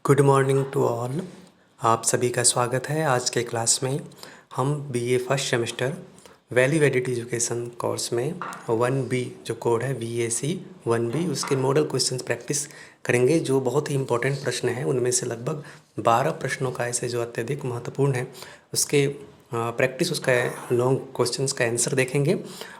Good morning to all. आप सभी का स्वागत है। आज के क्लास में हम BA first semester value added education course में 1B जो कोड है VAC 1B उसके मॉडल क्वेश्चंस प्रैक्टिस करेंगे, जो बहुत ही इंपॉर्टेंट प्रश्न हैं। उनमें से लगभग 12 प्रश्नों का ऐसे जो अत्यधिक महत्वपूर्ण है उसके प्रैक्टिस, उसका लॉन्ग क्वेश्चंस का आंसर देखेंगे।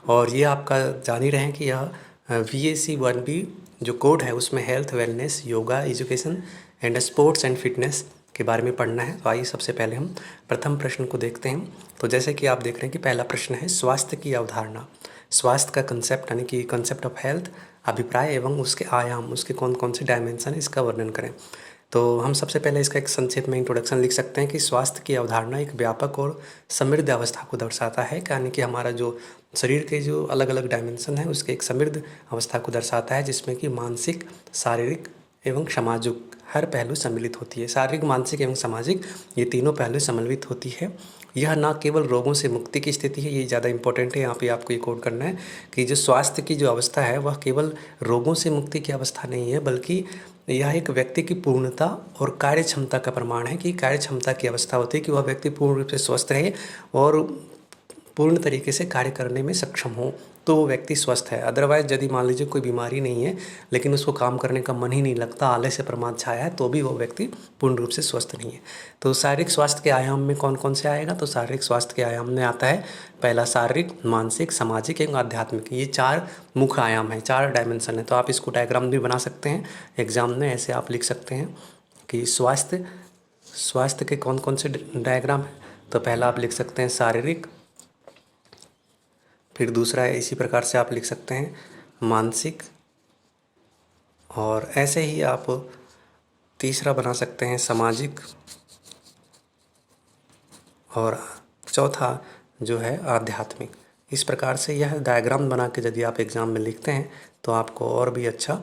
और ये आपका जान ही रहे हैं कि यह VAC 1B जो कोड है उसमें health, wellness, yoga, education and sports and fitness के बारे में पढ़ना है। तो आइए सबसे पहले हम प्रथम प्रश्न को देखते हैं। तो जैसे कि आप देख रहे हैं कि पहला प्रश्न है स्वास्थ्य की अवधारणा। स्वास्थ्य का कंसेप्ट यानी कि कंसेप्ट ऑफ हेल्थ, अभिप्राय एवं उसके आयाम, उसके कौन कौन से डायमेंशन, इसका वर्णन करें। तो हम सबसे पहले इसका एक संक्षेप में इंट्रोडक्शन लिख सकते हैं कि स्वास्थ्य की अवधारणा एक व्यापक और समृद्ध अवस्था को दर्शाता है, यानी कि हमारा जो शरीर के जो अलग अलग डायमेंशन है उसके एक समृद्ध अवस्था को दर्शाता है, जिसमें कि मानसिक, शारीरिक एवं सामाजिक हर पहलू सम्मिलित होती है। शारीरिक, मानसिक एवं सामाजिक ये तीनों पहलू सम्मिलित होती है। यह न केवल रोगों से मुक्ति की स्थिति है, ये ज़्यादा इंपॉर्टेंट है, यहाँ पे आपको ये कोड करना है कि जो स्वास्थ्य की जो अवस्था है वह केवल रोगों से मुक्ति की अवस्था नहीं है, बल्कि यह एक व्यक्ति की पूर्णता और कार्य क्षमता का प्रमाण है। कि कार्य क्षमता की अवस्था होती है कि वह व्यक्ति पूर्ण रूप से स्वस्थ रहे और पूर्ण तरीके से कार्य करने में सक्षम हो, तो वो व्यक्ति स्वस्थ है। अदरवाइज यदि मान लीजिए कोई बीमारी नहीं है लेकिन उसको काम करने का मन ही नहीं लगता, आलस्य प्रमाद छाया है, तो भी वो व्यक्ति पूर्ण रूप से स्वस्थ नहीं है। तो शारीरिक स्वास्थ्य के आयाम में कौन कौन से आएगा? तो शारीरिक स्वास्थ्य के आयाम में आता है पहला शारीरिक, मानसिक, सामाजिक एवं आध्यात्मिक। ये 4 मुख्य आयाम हैं, 4 डायमेंशन है। तो आप इसको डायग्राम भी बना सकते हैं एग्जाम में, ऐसे आप लिख सकते हैं कि स्वास्थ्य के कौन कौन से डायग्राम हैं। तो पहला आप लिख सकते हैं शारीरिक, फिर दूसरा है इसी प्रकार से आप लिख सकते हैं मानसिक, और ऐसे ही आप तीसरा बना सकते हैं सामाजिक, और चौथा जो है आध्यात्मिक। इस प्रकार से यह डायग्राम बना के यदि आप एग्ज़ाम में लिखते हैं तो आपको और भी अच्छा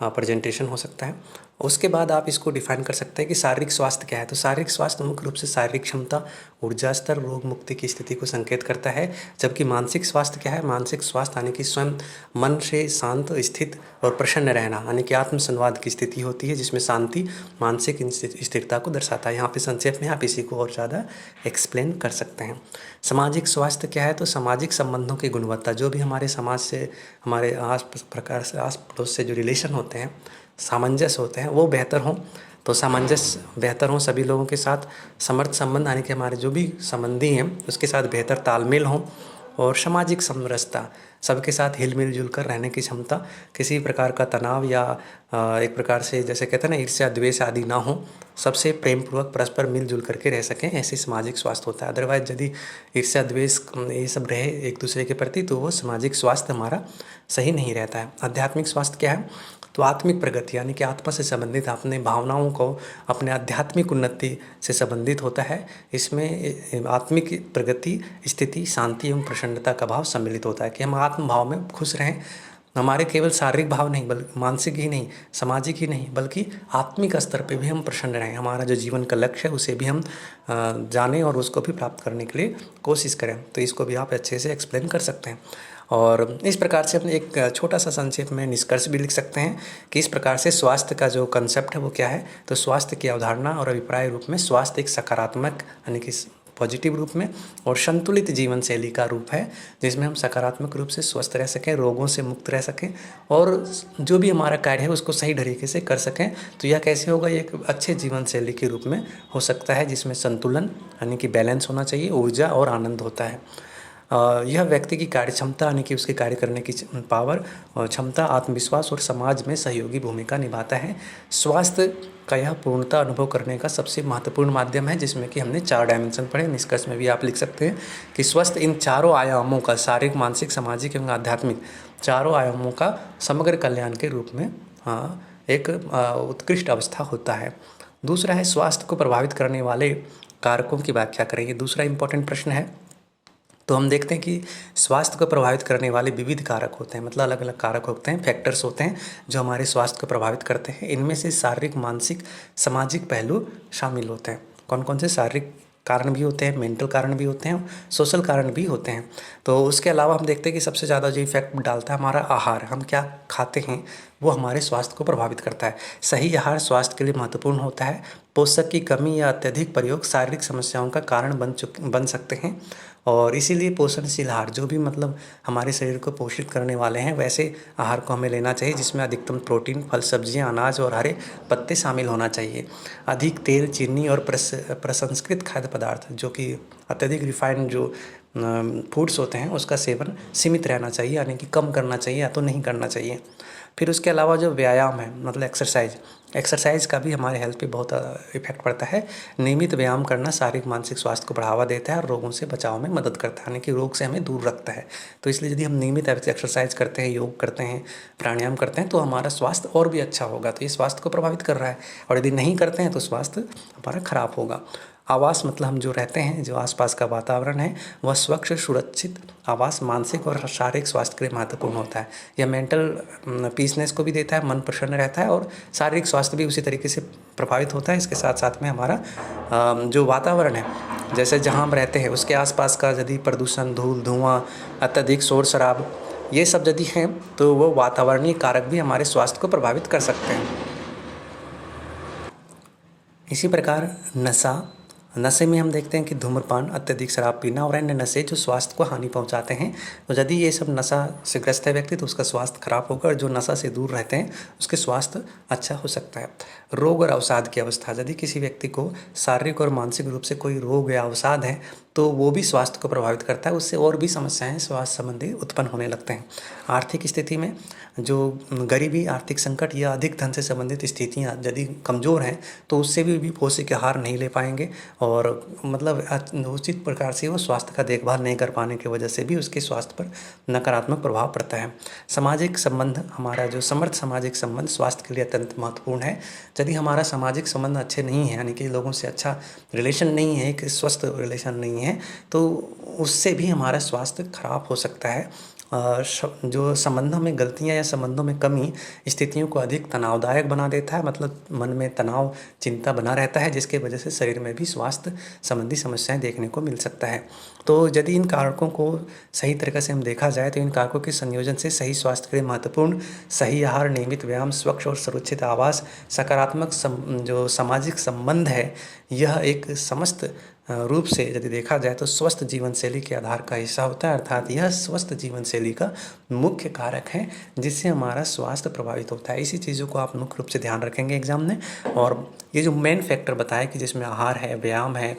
प्रेजेंटेशन हो सकता है। उसके बाद आप इसको डिफाइन कर सकते हैं कि शारीरिक स्वास्थ्य क्या है। तो शारीरिक स्वास्थ्य मुख्य रूप से शारीरिक क्षमता, ऊर्जा स्तर, रोग मुक्ति की स्थिति को संकेत करता है। जबकि मानसिक स्वास्थ्य क्या है? मानसिक स्वास्थ्य यानी कि स्वयं मन से शांत, स्थित और प्रसन्न रहना, यानी कि आत्म संवाद की स्थिति होती है, जिसमें शांति मानसिक स्थिरता को दर्शाता है। यहाँ पे संक्षेप में आप इसी को और ज़्यादा एक्सप्लेन कर सकते हैं। सामाजिक स्वास्थ्य क्या है? तो सामाजिक संबंधों की गुणवत्ता, जो भी हमारे समाज से, हमारे आस पड़ोस से जो रिलेशन होते हैं, सामंजस्य होते हैं, वो बेहतर हों। तो सामंजस्य बेहतर हों, सभी लोगों के साथ समर्थ संबंध यानी कि हमारे जो भी संबंधी हैं उसके साथ बेहतर तालमेल हों, और सामाजिक समरसता, सबके साथ हिल मिल जुल कर रहने की क्षमता, किसी प्रकार का तनाव या एक प्रकार से जैसे कहते हैं ना ईर्ष्या द्वेष आदि ना हो, सबसे प्रेम पूर्वक परस्पर मिलजुल करके रह सकें, ऐसे सामाजिक स्वास्थ्य होता है। अदरवाइज यदि ईर्ष्या द्वेष ये सब रहे एक दूसरे के प्रति तो वो सामाजिक स्वास्थ्य हमारा सही नहीं रहता है। आध्यात्मिक स्वास्थ्य क्या है? तो आत्मिक प्रगति यानी कि आत्मा से संबंधित, अपने भावनाओं को, अपने आध्यात्मिक उन्नति से संबंधित होता है। इसमें आत्मिक प्रगति, स्थिति, शांति एवं प्रसन्नता का भाव सम्मिलित होता है कि हम आत्म भाव में खुश रहें। हमारे केवल शारीरिक भाव नहीं, बल्कि मानसिक ही नहीं, सामाजिक ही नहीं, बल्कि आत्मिक स्तर पे भी हम प्रसन्न रहें। हमारा जो जीवन का लक्ष्य है उसे भी हम जानें और उसको भी प्राप्त करने के लिए कोशिश करें। तो इसको भी आप अच्छे से एक्सप्लेन कर सकते हैं। और इस प्रकार से अपने एक छोटा सा संक्षेप में निष्कर्ष भी लिख सकते हैं कि इस प्रकार से स्वास्थ्य का जो कंसेप्ट है वो क्या है। तो स्वास्थ्य की अवधारणा और अभिप्राय रूप में स्वास्थ्य एक सकारात्मक यानी कि पॉजिटिव रूप में और संतुलित जीवन शैली का रूप है, जिसमें हम सकारात्मक रूप से स्वस्थ रह सकें, रोगों से मुक्त रह सकें और जो भी हमारा कार्य है उसको सही तरीके से कर सकें। तो यह कैसे होगा? ये एक अच्छे जीवन शैली के रूप में हो सकता है, जिसमें संतुलन यानी कि बैलेंस होना चाहिए, ऊर्जा और आनंद होता है। यह व्यक्ति की कार्य क्षमता यानी कि उसके कार्य करने की पावर और क्षमता, आत्मविश्वास और समाज में सहयोगी भूमिका निभाता है। स्वास्थ्य का यह पूर्णता अनुभव करने का सबसे महत्वपूर्ण माध्यम है, जिसमें कि हमने 4 डायमेंशन पढ़े। निष्कर्ष में भी आप लिख सकते हैं कि स्वस्थ इन चारों आयामों का, शारीरिक, मानसिक, सामाजिक एवं आध्यात्मिक चारों आयामों का समग्र कल्याण के रूप में एक उत्कृष्ट अवस्था होता है। दूसरा है स्वास्थ्य को प्रभावित करने वाले कारकों की व्याख्या करें। ये दूसरा इंपॉर्टेंट प्रश्न है। तो हम देखते हैं कि स्वास्थ्य को प्रभावित करने वाले विविध कारक होते हैं, मतलब अलग अलग कारक होते हैं, फैक्टर्स होते हैं जो हमारे स्वास्थ्य को प्रभावित करते हैं। इनमें से शारीरिक, मानसिक, सामाजिक पहलू शामिल होते हैं। कौन कौन से? शारीरिक कारण भी होते हैं, मेंटल कारण भी होते हैं, सोशल कारण भी होते हैं। तो उसके अलावा हम देखते हैं कि सबसे ज़्यादा जो इफेक्ट डालता है हमारा आहार, हम क्या खाते हैं, वो हमारे स्वास्थ्य को प्रभावित करता है। सही आहार स्वास्थ्य के लिए महत्वपूर्ण होता है। पोषक की कमी या अत्यधिक प्रयोग शारीरिक समस्याओं का कारण बन सकते हैं और इसीलिए पोषणशील आहार जो भी मतलब हमारे शरीर को पोषित करने वाले हैं वैसे आहार को हमें लेना चाहिए, जिसमें अधिकतम प्रोटीन, फल, सब्जियां, अनाज और हरे पत्ते शामिल होना चाहिए। अधिक तेल, चीनी और प्रसंस्कृत खाद्य पदार्थ जो कि अत्यधिक रिफाइंड जो फूड्स होते हैं उसका सेवन सीमित रहना चाहिए, यानी कि कम करना चाहिए या तो नहीं करना चाहिए। फिर उसके अलावा जो व्यायाम है मतलब एक्सरसाइज का भी हमारे हेल्थ पे बहुत इफेक्ट पड़ता है। नियमित व्यायाम करना शारीरिक मानसिक स्वास्थ्य को बढ़ावा देता है और रोगों से बचाव में मदद करता है, यानी कि रोग से हमें दूर रखता है। तो इसलिए यदि हम नियमित एक्सरसाइज करते हैं, योग करते हैं, प्राणायाम करते हैं तो हमारा स्वास्थ्य और भी अच्छा होगा। तो ये स्वास्थ्य को प्रभावित कर रहा है और यदि नहीं करते हैं तो स्वास्थ्य हमारा खराब होगा। आवास मतलब हम जो रहते हैं, जो आसपास का वातावरण है वह स्वच्छ सुरक्षित आवास मानसिक और शारीरिक स्वास्थ्य के लिए महत्वपूर्ण होता है। यह मेंटल पीसनेस को भी देता है, मन प्रसन्न रहता है और शारीरिक स्वास्थ्य भी उसी तरीके से प्रभावित होता है। इसके साथ साथ में हमारा जो वातावरण है, जैसे जहाँ हम रहते हैं उसके आसपास का यदि प्रदूषण, धूल, धुआं, अत्यधिक शोर शराब ये सब यदि हैं तो वो वातावरणीय कारक भी हमारे स्वास्थ्य को प्रभावित कर सकते हैं। इसी प्रकार नशे में हम देखते हैं कि धूम्रपान, अत्यधिक शराब पीना और अन्य नशे जो स्वास्थ्य को हानि पहुंचाते हैं। तो यदि ये सब नशा से ग्रस्त है व्यक्ति तो उसका स्वास्थ्य खराब होगा और जो नशा से दूर रहते हैं उसके स्वास्थ्य अच्छा हो सकता है। रोग और अवसाद की अवस्था, यदि किसी व्यक्ति को शारीरिक और मानसिक रूप से कोई रोग या अवसाद है तो वो भी स्वास्थ्य को प्रभावित करता है, उससे और भी समस्याएं स्वास्थ्य संबंधी उत्पन्न होने लगते हैं। आर्थिक स्थिति में जो गरीबी, आर्थिक संकट या अधिक धन से संबंधित स्थितियाँ यदि कमज़ोर हैं तो उससे भी पौष्टिक आहार नहीं ले पाएंगे और मतलब उचित प्रकार से वो स्वास्थ्य का देखभाल नहीं कर पाने की वजह से भी उसके स्वास्थ्य पर नकारात्मक प्रभाव पड़ता है। सामाजिक संबंध, हमारा जो समर्थ सामाजिक संबंध स्वास्थ्य के लिए अत्यंत महत्वपूर्ण है। यदि हमारा सामाजिक संबंध अच्छे नहीं है, यानी कि लोगों से अच्छा रिलेशन नहीं है, एक स्वस्थ रिलेशन नहीं है, तो उससे भी हमारा स्वास्थ्य खराब हो सकता है। जो संबंधों में गलतियां या संबंधों में कमी स्थितियों को अधिक तनावदायक बना देता है, मतलब मन में तनाव, चिंता बना रहता है, जिसके वजह से शरीर में भी स्वास्थ्य संबंधी समस्याएं देखने को मिल सकता है। तो यदि इन कारकों को सही तरीके से हम देखा जाए तो इन कारकों के संयोजन से सही स्वास्थ्य के लिए महत्वपूर्ण सही आहार, नियमित व्यायाम, स्वच्छ और सुरक्षित आवास, सकारात्मक जो सामाजिक संबंध है, यह एक समस्त रूप से यदि देखा जाए तो स्वस्थ जीवन शैली के आधार का हिस्सा होता है। अर्थात यह स्वस्थ जीवन शैली का मुख्य कारक है जिससे हमारा स्वास्थ्य प्रभावित होता है। इसी चीज़ों को आप मुख्य रूप से ध्यान रखेंगे एग्जाम में। और ये जो मेन फैक्टर बताया कि जिसमें आहार है, व्यायाम है,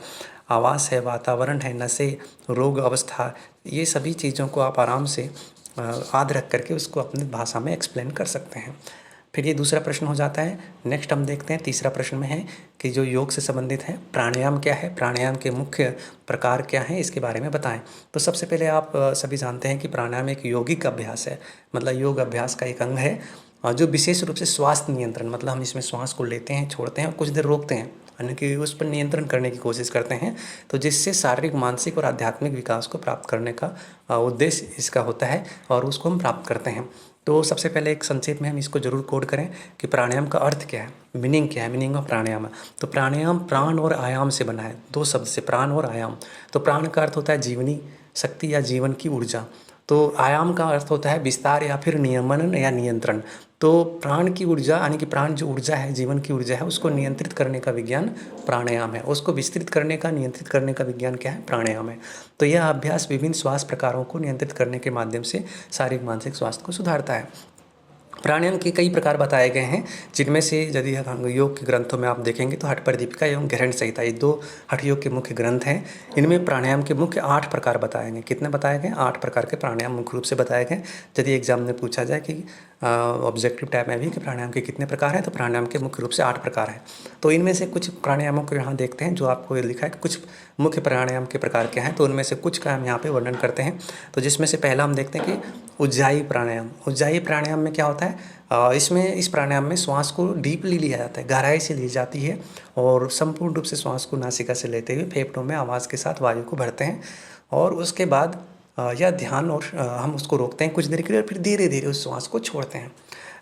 आवास है, वातावरण है, नशे, रोग अवस्था, ये सभी चीज़ों को आप आराम से याद रख करके उसको अपनी भाषा में एक्सप्लेन कर सकते हैं। फिर ये दूसरा प्रश्न हो जाता है। नेक्स्ट हम देखते हैं तीसरा प्रश्न में है कि जो योग से संबंधित है, प्राणायाम क्या है, प्राणायाम के मुख्य प्रकार क्या हैं, इसके बारे में बताएं। तो सबसे पहले आप सभी जानते हैं कि प्राणायाम एक यौगिक अभ्यास है, मतलब योग अभ्यास का एक अंग है जो विशेष रूप से श्वास नियंत्रण, मतलब हम इसमें श्वास को लेते हैं, छोड़ते हैं और कुछ देर रोकते हैं, यानी कि उस पर नियंत्रण करने की कोशिश करते हैं। तो जिससे शारीरिक, मानसिक और आध्यात्मिक विकास को प्राप्त करने का उद्देश्य इसका होता है और उसको हम प्राप्त करते हैं। तो सबसे पहले एक संक्षेप में हम इसको जरूर कोड करें कि प्राणायाम का अर्थ क्या है, मीनिंग क्या है, मीनिंग ऑफ प्राणायाम। तो प्राणायाम प्राण और आयाम से बना है, दो शब्द से, प्राण और आयाम। तो प्राण का अर्थ होता है जीवनी शक्ति या जीवन की ऊर्जा, तो आयाम का अर्थ होता है विस्तार या फिर नियमन या नियंत्रण। तो प्राण की ऊर्जा, यानी कि प्राण जो ऊर्जा है, जीवन की ऊर्जा है, उसको नियंत्रित करने का विज्ञान प्राणायाम है। उसको विस्तृत करने का, नियंत्रित करने का विज्ञान क्या है, प्राणायाम है। तो यह अभ्यास विभिन्न श्वास प्रकारों को नियंत्रित करने के माध्यम से शारीरिक मानसिक स्वास्थ्य को सुधारता है। प्राणायाम के कई प्रकार बताए गए हैं, जिनमें से यदि योग के ग्रंथों में आप देखेंगे तो हठ प्रदीपिका एवं ग्रहण संहिता, ये दो हठ योग के मुख्य ग्रंथ हैं। इनमें प्राणायाम के मुख्य 8 प्रकार बताए गए। कितने बताए गए? 8 प्रकार के प्राणायाम मुख्य रूप से बताए गए। यदि एग्जाम में पूछा जाए कि ऑब्जेक्टिव टाइप में भी कि प्राणायाम के कितने प्रकार हैं, तो प्राणायाम के मुख्य रूप से 8 प्रकार हैं। तो इनमें से कुछ प्राणायामों को यहाँ देखते हैं, जो आपको लिखा है कि कुछ मुख्य प्राणायाम के प्रकार क्या हैं। तो उनमें से कुछ का हम यहाँ पे वर्णन करते हैं। तो जिसमें से पहला हम देखते हैं कि उज्जाई प्राणायाम। उज्जाई प्राणायाम में क्या होता है, इस प्राणायाम में श्वास को डीपली लिया जाता है, गहराई से ली जाती है और संपूर्ण रूप से श्वास को नासिका से लेते हुए फेफड़ों में आवाज़ के साथ वायु को भरते हैं और उसके बाद यह ध्यान और हम उसको रोकते हैं कुछ देर के लिए और फिर धीरे धीरे उस श्वास को छोड़ते हैं।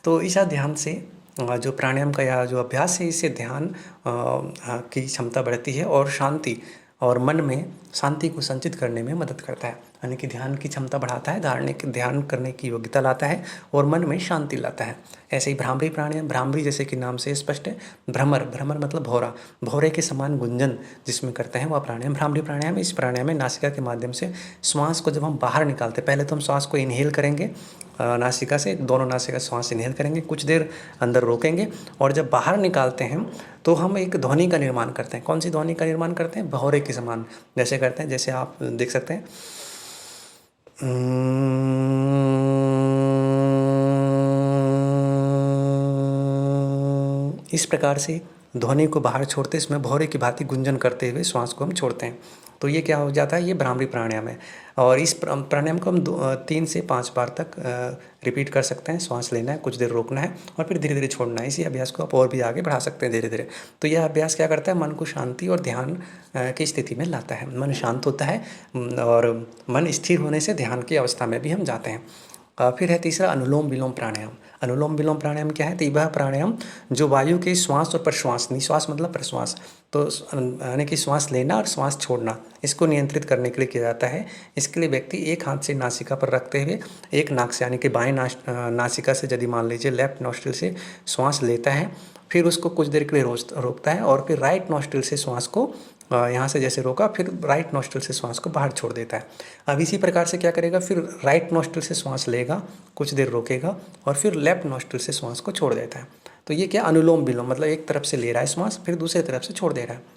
तो इस ध्यान से जो प्राणायाम का यह जो अभ्यास है, इससे ध्यान की क्षमता बढ़ती है और शांति और मन में शांति को संचित करने में मदद करता है, यानी कि ध्यान की क्षमता बढ़ाता है, ध्यान करने की योग्यता लाता है और मन में शांति लाता है। ऐसे ही भ्रामरी प्राणायाम, भ्रामरी जैसे कि नाम से स्पष्ट है, भ्रमर मतलब भौरा, भौरे के समान गुंजन जिसमें करते हैं वह प्राणायाम भ्रामरी प्राणायाम। इस प्राणायाम में नासिका के माध्यम से श्वास को जब हम बाहर निकालते हैं, पहले तो हम श्वास को इनहेल करेंगे नासिका से, दोनों नासिका श्वास इनहेल करेंगे, कुछ देर अंदर रोकेंगे और जब बाहर निकालते हैं तो हम एक ध्वनि का निर्माण करते हैं। कौन सी ध्वनि का निर्माण करते हैं? भौरे के समान जैसे करते हैं, जैसे आप देख सकते हैं इस प्रकार से ध्वनि को बाहर छोड़ते, इसमें भौरे की भांति गुंजन करते हुए श्वास को हम छोड़ते हैं। तो ये क्या हो जाता है? ये भ्रामरी प्राणायाम है। और इस प्राणायाम को हम 3 से 5 बार तक रिपीट कर सकते हैं। श्वास लेना है, कुछ देर रोकना है और फिर धीरे धीरे छोड़ना है। इसी अभ्यास को आप और भी आगे बढ़ा सकते हैं धीरे धीरे। तो यह अभ्यास क्या करता है? मन को शांति और ध्यान की स्थिति में लाता है। मन शांत होता है और मन स्थिर होने से ध्यान की अवस्था में भी हम जाते हैं। फिर है तीसरा अनुलोम विलोम प्राणायाम। अनुलोम विलोम प्राणायाम क्या है? तो वह प्राणायाम जो वायु के श्वास और प्रश्वास, निश्वास मतलब प्रश्वास, तो यानी कि श्वास लेना और श्वास छोड़ना, इसको नियंत्रित करने के लिए किया जाता है। इसके लिए व्यक्ति एक हाथ से नासिका पर रखते हुए एक नाक से, यानी कि बाएं नासिका से यदि मान लीजिए लेफ्ट नॉस्ट्रिल से श्वास लेता है, फिर उसको कुछ देर के लिए रोकता है और फिर राइट नॉस्ट्रिल से श्वास को यहाँ से जैसे रोका, फिर राइट नॉस्ट्रिल से श्वास को बाहर छोड़ देता है। अब इसी प्रकार से क्या करेगा? फिर राइट नॉस्ट्रिल से श्वास लेगा, कुछ देर रोकेगा और फिर लेफ्ट नॉस्ट्रिल से श्वास को छोड़ देता है। तो ये क्या? अनुलोम विलोम, मतलब एक तरफ से ले रहा है श्वास, फिर दूसरी तरफ से छोड़ दे रहा है।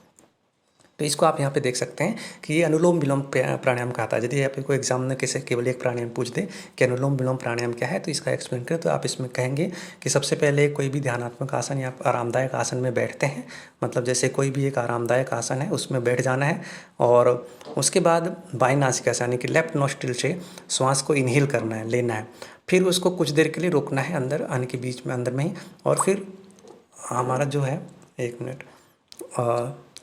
तो इसको आप यहाँ पे देख सकते हैं कि ये अनुलोम विलोम प्राणायाम कहता है। यदि आपको एग्जाम में किसी केवल एक प्राणायाम पूछ दे कि अनुलोम विलोम प्राणायाम क्या है, तो इसका एक्सप्लेन करें तो आप इसमें कहेंगे कि सबसे पहले कोई भी ध्यानात्मक आसन या आरामदायक आसन में बैठते हैं, मतलब जैसे कोई भी एक आरामदायक आसन है उसमें बैठ जाना है और उसके बाद बाएं नासिका से, यानी कि लेफ्ट नॉस्ट्रिल से श्वास को इनहेल करना है, लेना है, फिर उसको कुछ देर के लिए रोकना है अंदर, यानी कि बीच में अंदर में ही, और फिर हमारा जो है 1 मिनट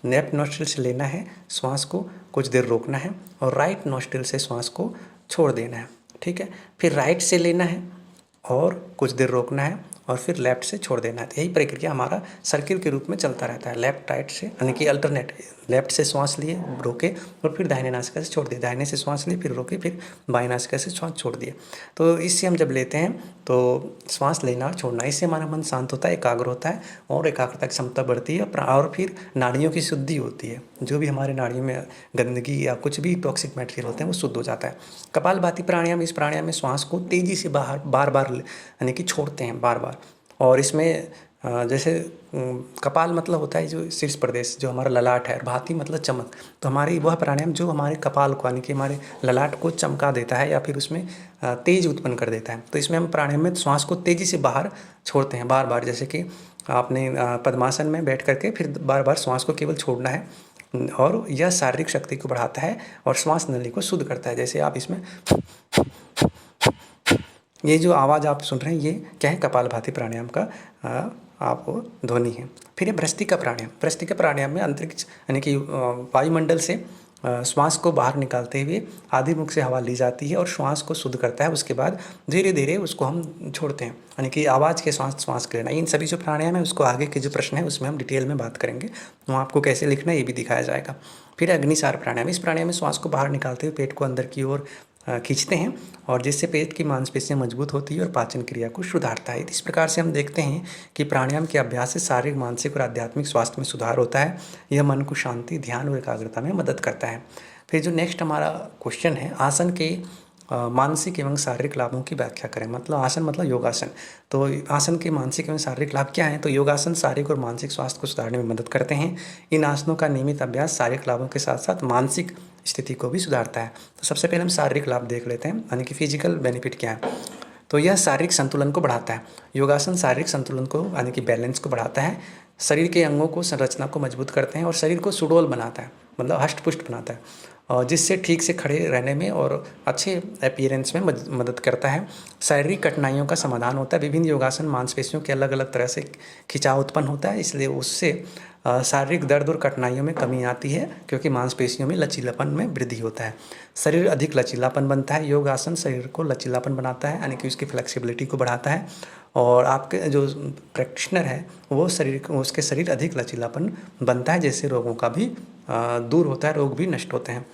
लेफ्ट नॉस्ट्रिल से लेना है श्वास को, कुछ देर रोकना है और राइट नॉस्ट्रिल से श्वास को छोड़ देना है। ठीक है, फिर राइट से लेना है और कुछ देर रोकना है और फिर लेफ्ट से छोड़ देना है। यही प्रक्रिया हमारा सर्किल के रूप में चलता रहता है, लेफ्ट राइट से, यानी कि अल्टरनेट, लेफ्ट से श्वास लिए रोके और फिर दाहिने नासिका से छोड़ दिए, दाहिने से श्वास लिए फिर रोके, फिर बाएं नासिका से श्वास छोड़ दिए। तो इससे हम जब लेते हैं तो श्वास लेना और छोड़ना, इससे हमारा मन शांत होता है, एकाग्र होता है और एकाग्रता की क्षमता बढ़ती है और फिर नाड़ियों की शुद्धि होती है। जो भी हमारे नाड़ियों में गंदगी या कुछ भी टॉक्सिक मटेरियल होते हैं वो शुद्ध हो जाता है। कपालभाति प्राणायाम, इस प्राणायाम में श्वास को तेज़ी से बार बार यानी कि छोड़ते हैं बार बार, और इसमें जैसे कपाल मतलब होता है जो शीर्ष प्रदेश, जो हमारा ललाट है, और भाति मतलब चमक, तो हमारी वह प्राणायाम जो हमारे कपाल को, यानी कि हमारे ललाट को चमका देता है या फिर उसमें तेज उत्पन्न कर देता है। तो इसमें हम प्राणायाम में श्वास को तेज़ी से बाहर छोड़ते हैं बार बार, जैसे कि आपने पद्मासन में बैठ करके फिर बार बार श्वास को केवल छोड़ना है, और यह शारीरिक शक्ति को बढ़ाता है और श्वास नली को शुद्ध करता है। जैसे आप इसमें ये जो आवाज़ आप सुन रहे हैं, ये क्या है? कपालभाति प्राणायाम का आपको ध्वनि है। फिर है भ्रस्त्रिका प्राणायाम। भ्रस्त्रिका प्राणायाम में अंतरिक्ष, यानी कि वायुमंडल से श्वास को बाहर निकालते हुए आधे मुख से हवा ली जाती है और श्वास को शुद्ध करता है। उसके बाद धीरे धीरे उसको हम छोड़ते हैं, यानी कि आवाज़ के श्वास लेना। इन सभी जो प्राणायाम है उसको आगे के जो प्रश्न है उसमें हम डिटेल में बात करेंगे, तो आपको कैसे लिखना है ये भी दिखाया जाएगा। फिर अग्निसार प्राणायाम। इस प्राणायाम में श्वास को बाहर निकालते हुए पेट को अंदर की ओर खींचते हैं और जिससे पेट की मांसपेशियां मजबूत होती है और पाचन क्रिया को सुधारता है। इस प्रकार से हम देखते हैं कि प्राणायाम के अभ्यास से शारीरिक, मानसिक और आध्यात्मिक स्वास्थ्य में सुधार होता है। यह मन को शांति, ध्यान और एकाग्रता में मदद करता है। फिर जो नेक्स्ट हमारा क्वेश्चन है, आसन के मानसिक एवं शारीरिक लाभों की व्याख्या करें। मतलब आसन मतलब योगासन। तो आसन के मानसिक एवं शारीरिक लाभ क्या हैं? तो योगासन शारीरिक और मानसिक स्वास्थ्य को सुधारने में मदद करते हैं। इन आसनों का नियमित अभ्यास शारीरिक लाभों के साथ साथ मानसिक स्थिति को भी सुधारता है। तो सबसे पहले हम शारीरिक लाभ देख लेते हैं, यानी कि फिजिकल बेनिफिट क्या है। तो यह शारीरिक संतुलन को बढ़ाता है। योगासन शारीरिक संतुलन को, यानी कि बैलेंस को बढ़ाता है। शरीर के अंगों को, संरचना को मजबूत करते हैं और शरीर को सुडौल बनाता है, मतलब हष्ट पुष्ट बनाता है, और जिससे ठीक से खड़े रहने में और अच्छे अपीयरेंस में मदद करता है। शारीरिक कठिनाइयों का समाधान होता है। विभिन्न योगासन मांसपेशियों के अलग अलग तरह से खिंचाव उत्पन्न होता है, इसलिए उससे शारीरिक दर्द और कठिनाइयों में कमी आती है, क्योंकि मांसपेशियों में लचीलापन में वृद्धि होता है। शरीर अधिक लचीलापन बनता है। योग आसन शरीर को लचीलापन बनाता है, यानी कि उसकी फ्लेक्सिबिलिटी को बढ़ाता है, और आपके जो प्रैक्टिशनर है वो उसके शरीर अधिक लचीलापन बनता है, जिससे रोगों का भी दूर होता है, रोग भी नष्ट होते हैं।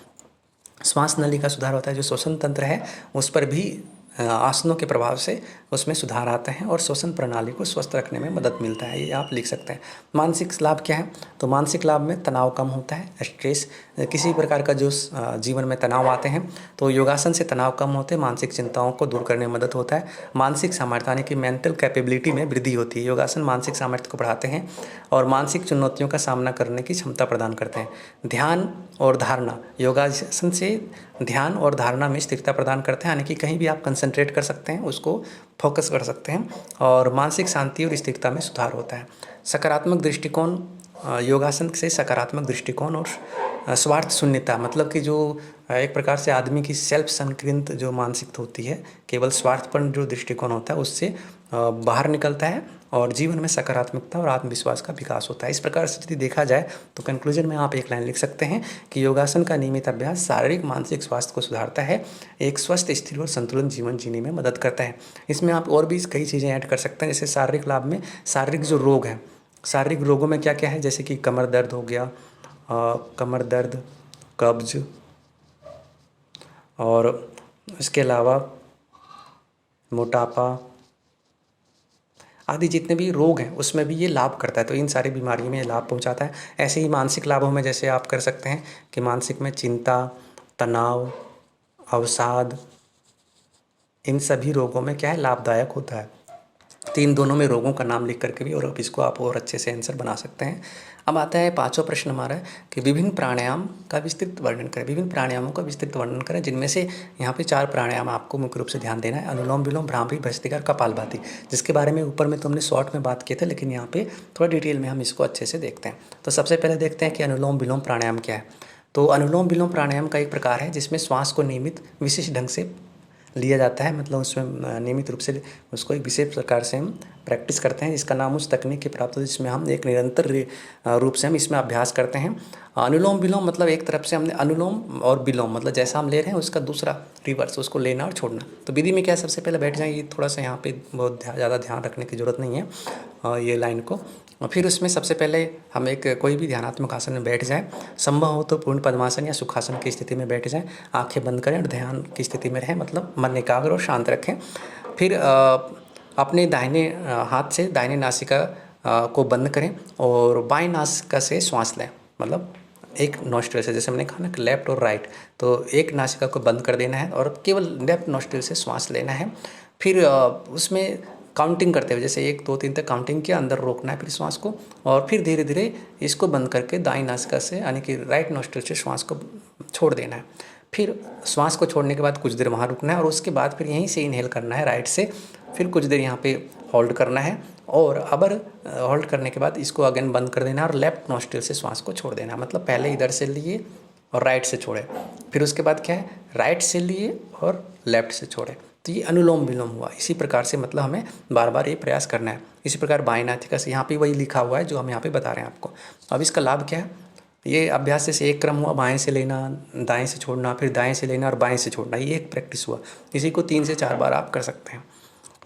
श्वास नली का सुधार होता है, जो श्वसन तंत्र है उस पर भी आसनों के प्रभाव से उसमें सुधार आता है और श्वसन प्रणाली को स्वस्थ रखने में मदद मिलता है, ये आप लिख सकते हैं। मानसिक लाभ क्या है? तो मानसिक लाभ में तनाव कम होता है, स्ट्रेस, किसी प्रकार का जो जीवन में तनाव आते हैं तो योगासन से तनाव कम होते हैं, मानसिक चिंताओं को दूर करने में मदद होता है। मानसिक सामर्थ्य यानी कि मेंटल कैपेबिलिटी में वृद्धि होती है, योगासन मानसिक सामर्थ्य को बढ़ाते हैं और मानसिक चुनौतियों का सामना करने की क्षमता प्रदान करते हैं। ध्यान और धारणा, योगासन से ध्यान और धारणा में स्थिरता प्रदान करते हैं, यानी कि कहीं भी आप कंसंट्रेट कर सकते हैं, उसको फोकस कर सकते हैं और मानसिक शांति और स्थिरता में सुधार होता है। सकारात्मक दृष्टिकोण, योगासन से सकारात्मक दृष्टिकोण और स्वार्थ शून्यता, मतलब कि जो एक प्रकार से आदमी की सेल्फ संकीर्णित जो मानसिकता होती है, केवल स्वार्थपन जो दृष्टिकोण होता है उससे बाहर निकलता है और जीवन में सकारात्मकता और आत्मविश्वास का विकास होता है। इस प्रकार से यदि देखा जाए तो कंक्लूजन में आप एक लाइन लिख सकते हैं कि योगासन का नियमित अभ्यास शारीरिक मानसिक स्वास्थ्य को सुधारता है, एक स्वस्थ, स्थिर और संतुलित जीवन जीने में मदद करता है। इसमें आप और भी कई चीज़ें ऐड कर सकते हैं, जैसे शारीरिक लाभ में शारीरिक जो रोग हैं, शारीरिक रोगों में क्या क्या है, जैसे कि कमर दर्द हो गया, कमर दर्द, कब्ज और इसके अलावा मोटापा आदि जितने भी रोग हैं उसमें भी ये लाभ करता है, तो इन सारी बीमारियों में ये लाभ पहुंचाता है। ऐसे ही मानसिक लाभों में जैसे आप कर सकते हैं कि मानसिक में चिंता, तनाव, अवसाद, इन सभी रोगों में क्या है, लाभदायक होता है। तो इन दोनों में रोगों का नाम लिख करके भी और अब इसको आप और अच्छे से आंसर बना सकते हैं। अब आता है पांचवा प्रश्न हमारा कि विभिन्न प्राणायाम का विस्तृत वर्णन करें। विभिन्न प्राणायामों का विस्तृत वर्णन करें, जिनमें से यहाँ पे 4 प्राणायाम आपको मुख्य रूप से ध्यान देना है। अनुलोम विलोम, भ्रामरी, भस्त्रिका, कपालभाति, जिसके बारे में ऊपर में तो हमने शॉर्ट में बात की थी, लेकिन यहाँ पे थोड़ा डिटेल में हम इसको अच्छे से देखते हैं। तो सबसे पहले देखते हैं कि अनुलोम विलोम प्राणायाम क्या है। तो अनुलोम विलोम प्राणायाम का एक प्रकार है जिसमें श्वास को नियमित विशिष्ट ढंग से लिया जाता है, मतलब उसमें नियमित रूप से उसको एक विशेष प्रकार से हम प्रैक्टिस करते हैं, जिसका नाम उस तकनीक के प्राप्त होता है जिसमें हम एक निरंतर रूप से हम इसमें अभ्यास करते हैं। अनुलोम विलोम मतलब एक तरफ से हमने अनुलोम और विलोम मतलब जैसा हम ले रहे हैं उसका दूसरा रिवर्स, उसको लेना और छोड़ना। तो विधि में क्या, सबसे पहले बैठ जाए, ये थोड़ा सा यहाँ पे बहुत ज़्यादा ध्यान रखने की ज़रूरत नहीं है ये लाइन को। और फिर उसमें सबसे पहले हम एक कोई भी ध्यानात्मक आसन में बैठ जाएं, संभव हो तो पूर्ण पद्मासन या सुखासन की स्थिति में बैठ जाएं, आंखें बंद करें और ध्यान की स्थिति में रहें, मतलब मन एकाग्र और शांत रखें। फिर अपने दाहिने हाथ से दाहिने नासिका को बंद करें और बाएं नासिका से श्वास लें, मतलब एक नोस्ट्रिल से, जैसे हमने कहा ना कि लेफ्ट और राइट, तो एक नासिका को बंद कर देना है और केवल लेफ्ट नोस्ट्रिल से श्वास लेना है। फिर उसमें काउंटिंग करते हुए, जैसे 1 2 3 तक काउंटिंग किया, अंदर रोकना है फिर श्वास को, और फिर धीरे धीरे इसको बंद करके दाईं नासिका से यानी कि राइट नोस्ट्रिल से श्वास को छोड़ देना है। फिर श्वास को छोड़ने के बाद कुछ देर वहाँ रुकना है और उसके बाद फिर यहीं से इनहेल करना है राइट से, फिर कुछ देर यहाँ पे होल्ड करना है और अबर होल्ड करने के बाद इसको अगेन बंद कर देना है और लेफ्ट नोस्ट्रिल से श्वास को छोड़ देना है, मतलब पहले इधर से लिए और राइट से छोड़े, फिर उसके बाद क्या है, राइट से लिए और लेफ्ट से छोड़े। तो ये अनुलोम विलोम हुआ। इसी प्रकार से मतलब हमें बार बार ये प्रयास करना है। इसी प्रकार बाएं नासिका से, यहाँ पे वही लिखा हुआ है जो हम यहाँ पे बता रहे हैं आपको। अब इसका लाभ क्या है, ये अभ्यास जैसे एक क्रम हुआ, बाएं से लेना, दाएं से छोड़ना, फिर दाएं से लेना और बाएं से छोड़ना, ये एक प्रैक्टिस हुआ। इसी को 3 से 4 बार आप कर सकते हैं।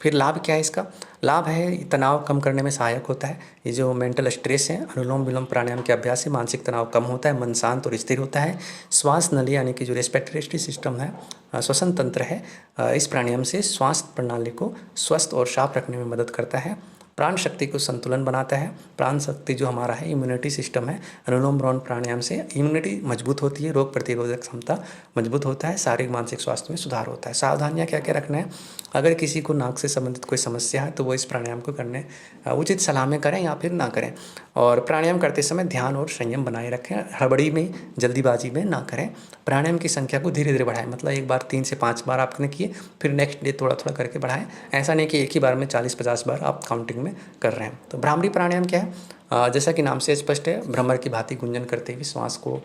फिर लाभ क्या है इसका, लाभ है तनाव कम करने में सहायक होता है। ये जो मेंटल स्ट्रेस है, अनुलोम विलोम प्राणायाम के अभ्यास से मानसिक तनाव कम होता है, मन शांत और स्थिर होता है। श्वास नली यानी कि जो रेस्पिरेटरी सिस्टम है, श्वसन तंत्र है, इस प्राणायाम से श्वास प्रणाली को स्वस्थ और साफ रखने में मदद करता है। प्राण शक्ति को संतुलन बनाता है। प्राण शक्ति जो हमारा है, इम्यूनिटी सिस्टम है, अनुलोम विलोम प्राणायाम से इम्यूनिटी मजबूत होती है, रोग प्रतिरोधक क्षमता मजबूत होता है, शारीरिक मानसिक स्वास्थ्य में सुधार होता है। सावधानियाँ क्या क्या रखना है, अगर किसी को नाक से संबंधित कोई समस्या है तो वो इस प्राणायाम को करने उचित सलाह में करें या फिर ना करें। और प्राणायाम करते समय ध्यान और संयम बनाए रखें, हड़बड़ी में जल्दीबाजी में ना करें। प्राणायाम की संख्या को धीरे धीरे बढ़ाएं, मतलब एक बार 3 से 5 बार आपने किए, फिर नेक्स्ट डे थोड़ा थोड़ा करके बढ़ाएं। ऐसा नहीं कि एक ही बार में 40-50 बार आप काउंटिंग में कर रहे हैं। तो भ्रामरी प्राणायाम क्या है, जैसा कि नाम से स्पष्ट है, भ्रमर की भांति गुंजन करते हुए श्वास को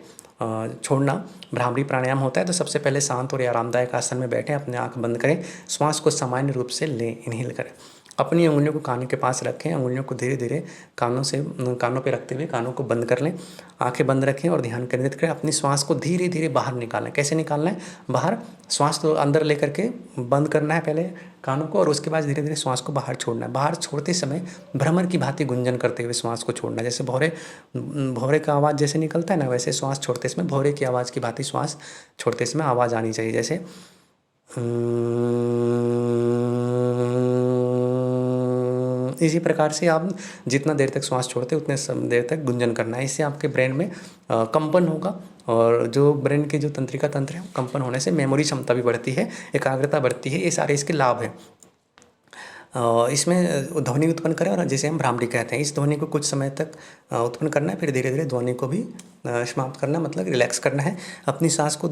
छोड़ना भ्रामरी प्राणायाम होता है। तो सबसे पहले शांत और आरामदायक आसन में बैठें, अपने आंख बंद करें, श्वास को सामान्य रूप से लें, इनहेल करें। अपनी उंगलियों को कानों के पास रखें, उंगलियों को धीरे धीरे कानों पे रखते हुए कानों को बंद कर लें, आंखें बंद रखें और ध्यान केंद्रित करें। अपनी श्वास को धीरे धीरे बाहर निकालें। कैसे निकालना है? बाहर श्वास तो अंदर लेकर के बंद करना है पहले कानों को, और उसके बाद धीरे धीरे श्वास को बाहर छोड़ना है। बाहर छोड़ते समय भ्रमर की भांति गुंजन करते हुए श्वास को छोड़ना है। जैसे भौरे का आवाज़ जैसे निकलता है ना, वैसे श्वास छोड़ते समय भौरे की आवाज़ की भांति श्वास छोड़ते समय आवाज़ आनी चाहिए। जैसे इसी प्रकार से आप जितना देर तक श्वास छोड़ते हैं उतने देर तक गुंजन करना है। इससे आपके ब्रेन में कंपन होगा, और जो ब्रेन की जो तंत्रिका तंत्र है, कंपन होने से मेमोरी क्षमता भी बढ़ती है, एकाग्रता बढ़ती है। ये सारे इसके लाभ हैं। इसमें ध्वनि उत्पन्न करें, और जिसे हम भ्रामरी कहते हैं। इस ध्वनि को कुछ समय तक उत्पन्न करना है, फिर धीरे धीरे ध्वनि को भी समाप्त करना, मतलब रिलैक्स करना है। अपनी सांस को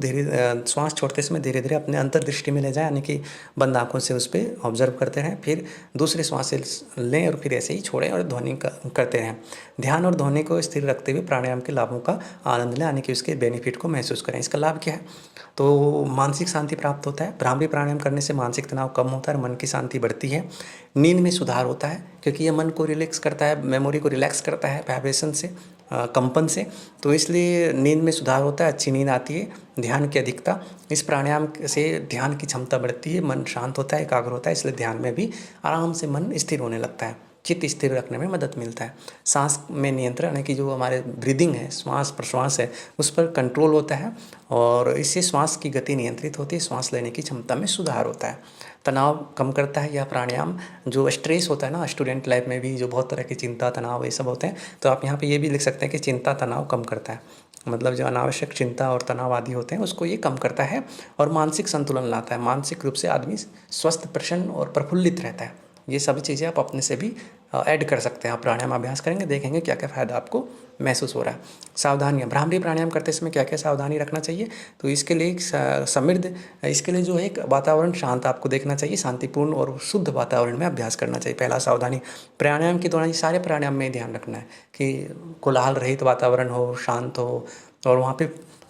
श्वास छोड़ते समय धीरे धीरे अपने अंतर्दृष्टि में ले जाएं, यानी कि बंद आंखों से उस पर ऑब्जर्व करते रहें। फिर दूसरे श्वास से लें और फिर ऐसे ही छोड़ें और ध्वनि करते रहें। ध्यान और ध्वनि को स्थिर रखते हुए प्राणायाम के लाभों का आनंद लें, यानी कि उसके बेनिफिट को महसूस करें। इसका लाभ क्या है? तो मानसिक शांति प्राप्त होता है। भ्रामरी प्राणायाम करने से मानसिक तनाव कम होता है और मन की शांति बढ़ती है। नींद में सुधार होता है, क्योंकि ये मन को रिलैक्स करता है, मेमोरी को रिलैक्स करता है वाइब्रेशन से, कंपन से, तो इसलिए नींद में सुधार होता है, अच्छी नींद आती है। ध्यान की अधिकता, इस प्राणायाम से ध्यान की क्षमता बढ़ती है, मन शांत होता है, एकाग्र होता है, इसलिए ध्यान में भी आराम से मन स्थिर होने लगता है, चित्त स्थिर रखने में मदद मिलता है। सांस में नियंत्रण, यानी कि जो हमारे ब्रीदिंग है, श्वास प्रश्वास है, उस पर कंट्रोल होता है, और इससे श्वास की गति नियंत्रित होती है, श्वास लेने की क्षमता में सुधार होता है। तनाव कम करता है यह प्राणायाम। जो स्ट्रेस होता है ना, स्टूडेंट लाइफ में भी जो बहुत तरह की चिंता तनाव ये सब होते हैं, तो आप यहाँ पे ये भी लिख सकते हैं कि चिंता तनाव कम करता है। मतलब जो अनावश्यक चिंता और तनाव आदि होते हैं उसको ये कम करता है, और मानसिक संतुलन लाता है। मानसिक रूप से आदमी स्वस्थ, प्रसन्न और प्रफुल्लित रहता है। ये सभी चीज़ें आप अपने से भी ऐड कर सकते हैं। आप प्राणायाम अभ्यास करेंगे, देखेंगे क्या क्या फ़ायदा आपको महसूस हो रहा है। सावधानियाँ, भ्रामरी प्राणायाम करते समय क्या क्या सावधानी रखना चाहिए? तो इसके लिए इसके लिए जो है एक वातावरण शांत आपको देखना चाहिए, शांतिपूर्ण और शुद्ध वातावरण में अभ्यास करना चाहिए। पहला सावधानी, प्राणायाम के दौरान सारे प्राणायाम में ध्यान रखना है कि कोलाहल रहित वातावरण हो, शांत हो, और वहाँ पे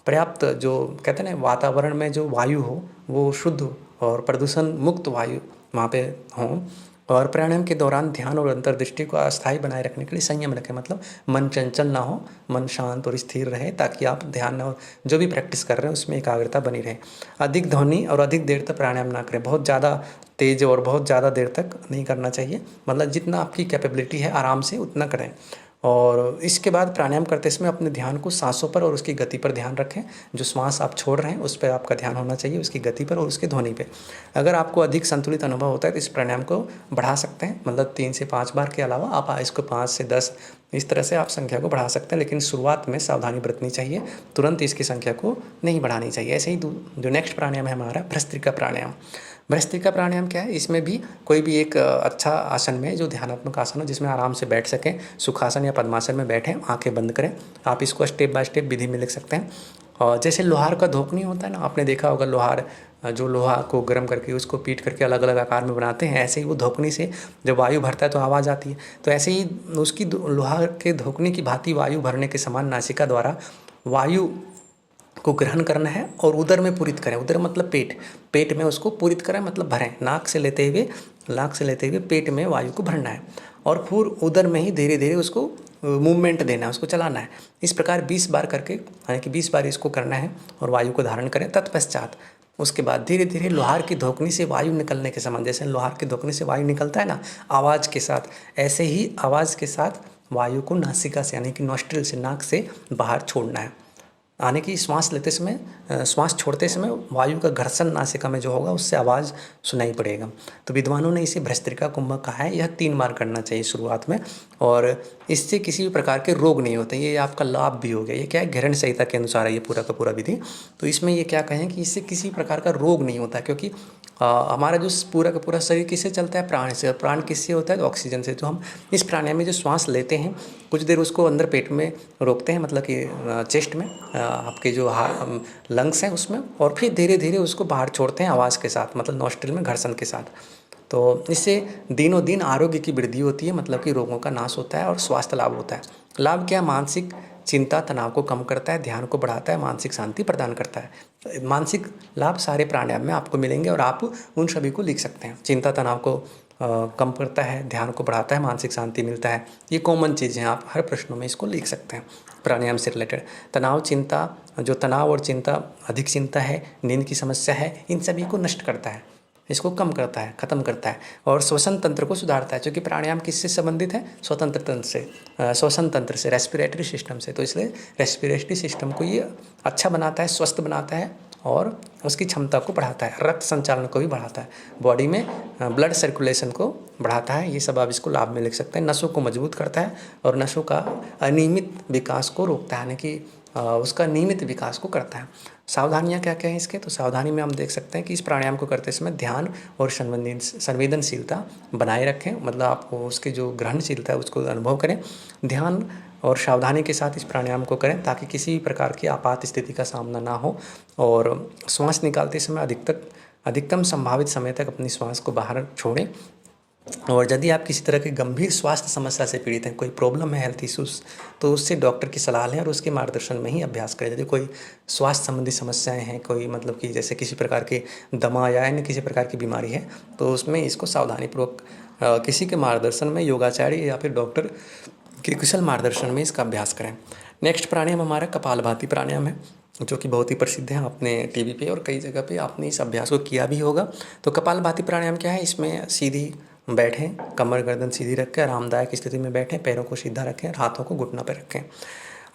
पर्याप्त जो कहते हैं ना वातावरण में जो वायु हो वो शुद्ध और प्रदूषण मुक्त वायु वहाँ पे हों। और प्राणायाम के दौरान ध्यान और अंतर्दृष्टि को अस्थायी बनाए रखने के लिए संयम रखें, मतलब मन चंचल ना हो, मन शांत और स्थिर रहे, ताकि आप ध्यान और जो भी प्रैक्टिस कर रहे हैं उसमें एकाग्रता बनी रहे। अधिक ध्वनि और अधिक देर तक प्राणायाम ना करें, बहुत ज़्यादा तेज और बहुत ज़्यादा देर तक नहीं करना चाहिए, मतलब जितना आपकी कैपेबिलिटी है आराम से उतना करें। और इसके बाद प्राणायाम करते समय अपने ध्यान को सांसों पर और उसकी गति पर ध्यान रखें। जो श्वास आप छोड़ रहे हैं उस पर आपका ध्यान होना चाहिए, उसकी गति पर और उसके ध्वनि पे। अगर आपको अधिक संतुलित अनुभव होता है तो इस प्राणायाम को बढ़ा सकते हैं, मतलब 3 से 5 बार के अलावा आप इसको 5 से 10 इस तरह से आप संख्या को बढ़ा सकते हैं, लेकिन शुरुआत में सावधानी बरतनी चाहिए, तुरंत इसकी संख्या को नहीं बढ़ानी चाहिए। ऐसे ही जो नेक्स्ट प्राणायाम है हमारा भ्रस्त्रिका प्राणायाम। भ्रस्त्रिका प्राणायाम क्या है? इसमें भी कोई भी एक अच्छा आसन में जो ध्यानात्मक आसन हो जिसमें आराम से बैठ सकें, सुखासन या पद्मासन में बैठें, आंखें बंद करें। आप इसको स्टेप बाय स्टेप विधि में लिख सकते हैं। और जैसे लोहार का धोखनी होता है ना, आपने देखा होगा, लोहार जो लोहा को गर्म करके उसको पीट करके अलग अलग आकार में बनाते हैं, ऐसे ही वो धोखनी से जब वायु भरता है तो आवाज़ आती है। तो ऐसे ही उसकी लोहा के धोखनी की भांति वायु भरने के समान नासिका द्वारा वायु को ग्रहण करना है और उदर में पूरित करें। उदर मतलब पेट में उसको पूरित करें, मतलब भरें। नाक से लेते हुए पेट में वायु को भरना है, और फिर उदर में ही धीरे धीरे उसको मूवमेंट देना है, उसको चलाना है। इस प्रकार 20 बार करके, यानी कि 20 बार इसको करना है और वायु को धारण करें। तत्पश्चात उसके बाद धीरे धीरे लोहार की धोखनी से वायु निकलने के समान, जैसे लोहार की धोखनी से वायु निकलता है ना आवाज़ के साथ, ऐसे ही आवाज़ के साथ वायु को नासिका से, यानी कि नॉस्ट्रिल से, नाक से बाहर छोड़ना है। यानी कि श्वास छोड़ते समय वायु का घर्षण नासिका में जो होगा उससे आवाज़ सुनाई पड़ेगा। तो विद्वानों ने इसे भ्रस्त्रिका कुंभक कहा है। यह 3 बार करना चाहिए शुरुआत में, और इससे किसी भी प्रकार के रोग नहीं होते। ये आपका लाभ भी हो गया। ये क्या है? घृण संहिता के अनुसार है ये पूरा का पूरा विधि। तो इसमें ये क्या कहें कि इससे किसी प्रकार का रोग नहीं होता, क्योंकि हमारा जो पूरा का पूरा शरीर किससे चलता है? प्राण से। और प्राण किससे होता है? तो ऑक्सीजन से। तो हम इस प्राणायाम में जो श्वास लेते हैं कुछ देर उसको अंदर पेट में रोकते हैं, मतलब कि चेस्ट में, आपके जो लंग्स हैं उसमें, और फिर धीरे धीरे उसको बाहर छोड़ते हैं आवाज़ के साथ, मतलब नॉस्ट्रिल में घर्षण के साथ। तो इससे दिनों दिन आरोग्य की वृद्धि होती है, मतलब कि रोगों का नाश होता है और स्वास्थ्य लाभ होता है। लाभ क्या? मानसिक चिंता तनाव को कम करता है, ध्यान को बढ़ाता है, मानसिक शांति प्रदान करता है। मानसिक लाभ सारे प्राणायाम में आपको मिलेंगे और आप उन सभी को लिख सकते हैं। चिंता तनाव को कम करता है, ध्यान को बढ़ाता है, मानसिक शांति मिलता है। ये कॉमन चीज़ें हैं, आप हर प्रश्नों में इसको लिख सकते हैं प्राणायाम से रिलेटेड। तनाव, चिंता, जो तनाव और चिंता, अधिक चिंता है, नींद की समस्या है, इन सभी को नष्ट करता है, इसको कम करता है, ख़त्म करता है। और श्वसन तंत्र को सुधारता है, क्योंकि प्राणायाम किससे संबंधित है? स्वतंत्र तंत्र से, श्वसन तंत्र से, रेस्पिरेटरी सिस्टम से। तो इसलिए रेस्पिरेटरी सिस्टम को ये अच्छा बनाता है, स्वस्थ बनाता है और उसकी क्षमता को बढ़ाता है, रक्त संचालन को भी बढ़ाता है, बॉडी में ब्लड सर्कुलेशन को बढ़ाता है। ये सब आप इसको लाभ में लिख सकते हैं। नसों को मजबूत करता है और नसों का अनियमित विकास को रोकता है, यानी कि उसका नियमित विकास को करता है। सावधानियाँ क्या क्या हैं इसके? तो सावधानी में हम देख सकते हैं कि इस प्राणायाम को करते समय ध्यान और संवेदनशीलता बनाए रखें, मतलब आप उसकी जो ग्रहणशीलता है उसको अनुभव करें। ध्यान और सावधानी के साथ इस प्राणायाम को करें ताकि किसी भी प्रकार की आपात स्थिति का सामना ना हो। और श्वास निकालते समय अधिकतम संभावित समय तक अपनी श्वास को बाहर छोड़ें। और यदि आप किसी तरह की गंभीर स्वास्थ्य समस्या से पीड़ित हैं, कोई प्रॉब्लम है, हेल्थ इश्यूज, तो उससे डॉक्टर की सलाह लें और उसके मार्गदर्शन में ही अभ्यास करें। यदि कोई स्वास्थ्य संबंधी समस्याएं हैं, कोई मतलब कि जैसे किसी प्रकार के दमा या अन्य किसी प्रकार की बीमारी है, तो उसमें इसको सावधानीपूर्वक किसी के मार्गदर्शन में, योगाचार्य या फिर डॉक्टर के कुशल मार्गदर्शन में इसका अभ्यास करें। नेक्स्ट प्राणायाम हमारा कपालभाति प्राणायाम है, जो कि बहुत ही प्रसिद्ध है। आपने टीवी पे और कई जगह पे आपने इस अभ्यास को किया भी होगा। तो कपालभाति प्राणायाम क्या है? इसमें सीधी बैठें, कमर गर्दन सीधी रखें, आरामदायक स्थिति में बैठें, पैरों को सीधा रखें और हाथों को घुटनों पर रखें।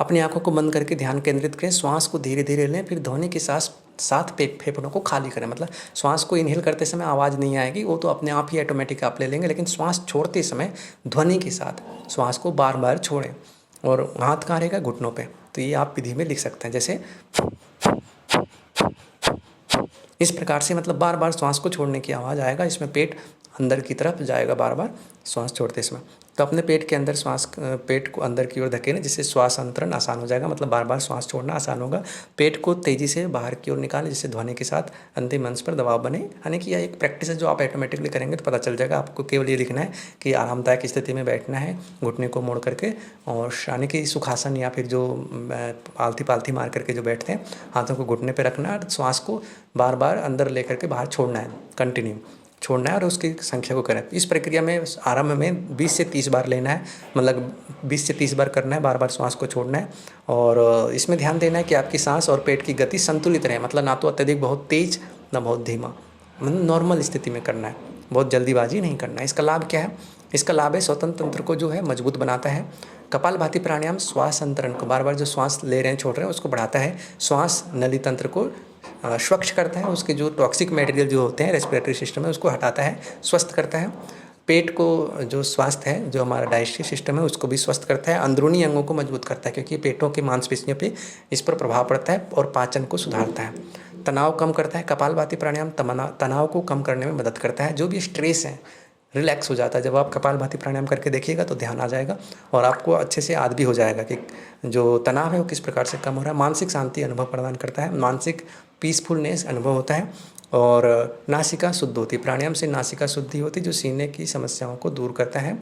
अपनी आंखों को बंद करके ध्यान केंद्रित करें, श्वास को धीरे धीरे लें, फिर ध्वनि के साथ फेफड़ों को खाली करें। मतलब श्वास को इनहेल करते समय आवाज़ नहीं आएगी, वो तो अपने आप ही ऑटोमेटिक आप ले लेंगे, लेकिन श्वास छोड़ते समय ध्वनि के साथ श्वास को बार बार छोड़ें। और हाथ कहाँ रहेगा? घुटनों पे। तो ये आप विधि में लिख सकते हैं, जैसे इस प्रकार से, मतलब बार बार श्वास को छोड़ने की आवाज़ आएगा। इसमें पेट अंदर की तरफ जाएगा बार बार श्वास छोड़ते समय। तो अपने पेट के अंदर पेट को अंदर की ओर धकेलें, जिससे श्वास अंतरण आसान हो जाएगा, मतलब बार बार श्वास छोड़ना आसान होगा। पेट को तेज़ी से बाहर की ओर निकालें, जिससे ध्वनि के साथ अंतिम अंश पर दबाव बने। यानी कि यह एक प्रैक्टिस है जो आप ऑटोमेटिकली करेंगे तो पता चल जाएगा। आपको केवल ये लिखना है कि आरामदायक स्थिति में बैठना है, घुटने को मोड़ करके, और यानी कि सुखासन या फिर जो पालथी मार करके जो बैठते हैं, हाथों को घुटने पर रखना है और श्वास को बार बार अंदर लेकर के बाहर छोड़ना है, कंटिन्यू छोड़ना है और उसकी संख्या को करें। इस प्रक्रिया में आरंभ में 20 से 30 बार लेना है, मतलब 20 से 30 बार करना है, बार बार श्वास को छोड़ना है। और इसमें ध्यान देना है कि आपकी सांस और पेट की गति संतुलित रहे, मतलब ना तो अत्यधिक बहुत तेज ना बहुत धीमा, मतलब नॉर्मल स्थिति में करना है, बहुत जल्दीबाजी नहीं करना है। इसका लाभ क्या है? इसका लाभ है स्वतंत्र तंत्र को जो है मजबूत बनाता है। कपालभाति प्राणायाम श्वास अंतरण को, बार बार जो श्वास ले रहे हैं छोड़ रहे हैं उसको बढ़ाता है। श्वास नली तंत्र को स्वच्छ करता है, उसके जो टॉक्सिक मटेरियल जो होते हैं रेस्पिरेटरी सिस्टम में उसको हटाता है, स्वस्थ करता है। पेट को जो स्वास्थ्य है, जो हमारा डाइजेस्टिव सिस्टम है उसको भी स्वस्थ करता है। अंदरूनी अंगों को मजबूत करता है, क्योंकि पेटों के मांसपेशियों पे इस पर प्रभाव पड़ता है, और पाचन को सुधारता है। तनाव कम करता है। कपालभाति प्राणायाम तनाव को कम करने में मदद करता है। जो भी स्ट्रेस है रिलैक्स हो जाता है। जब आप कपालभाति प्राणायाम करके देखिएगा तो ध्यान आ जाएगा और आपको अच्छे से याद भी हो जाएगा कि जो तनाव है वो किस प्रकार से कम हो रहा है। मानसिक शांति अनुभव प्रदान करता है, मानसिक पीसफुलनेस अनुभव होता है, और नासिका शुद्ध होती है। प्राणायाम से नासिका शुद्धि होती है, जो सीने की समस्याओं को दूर करता है,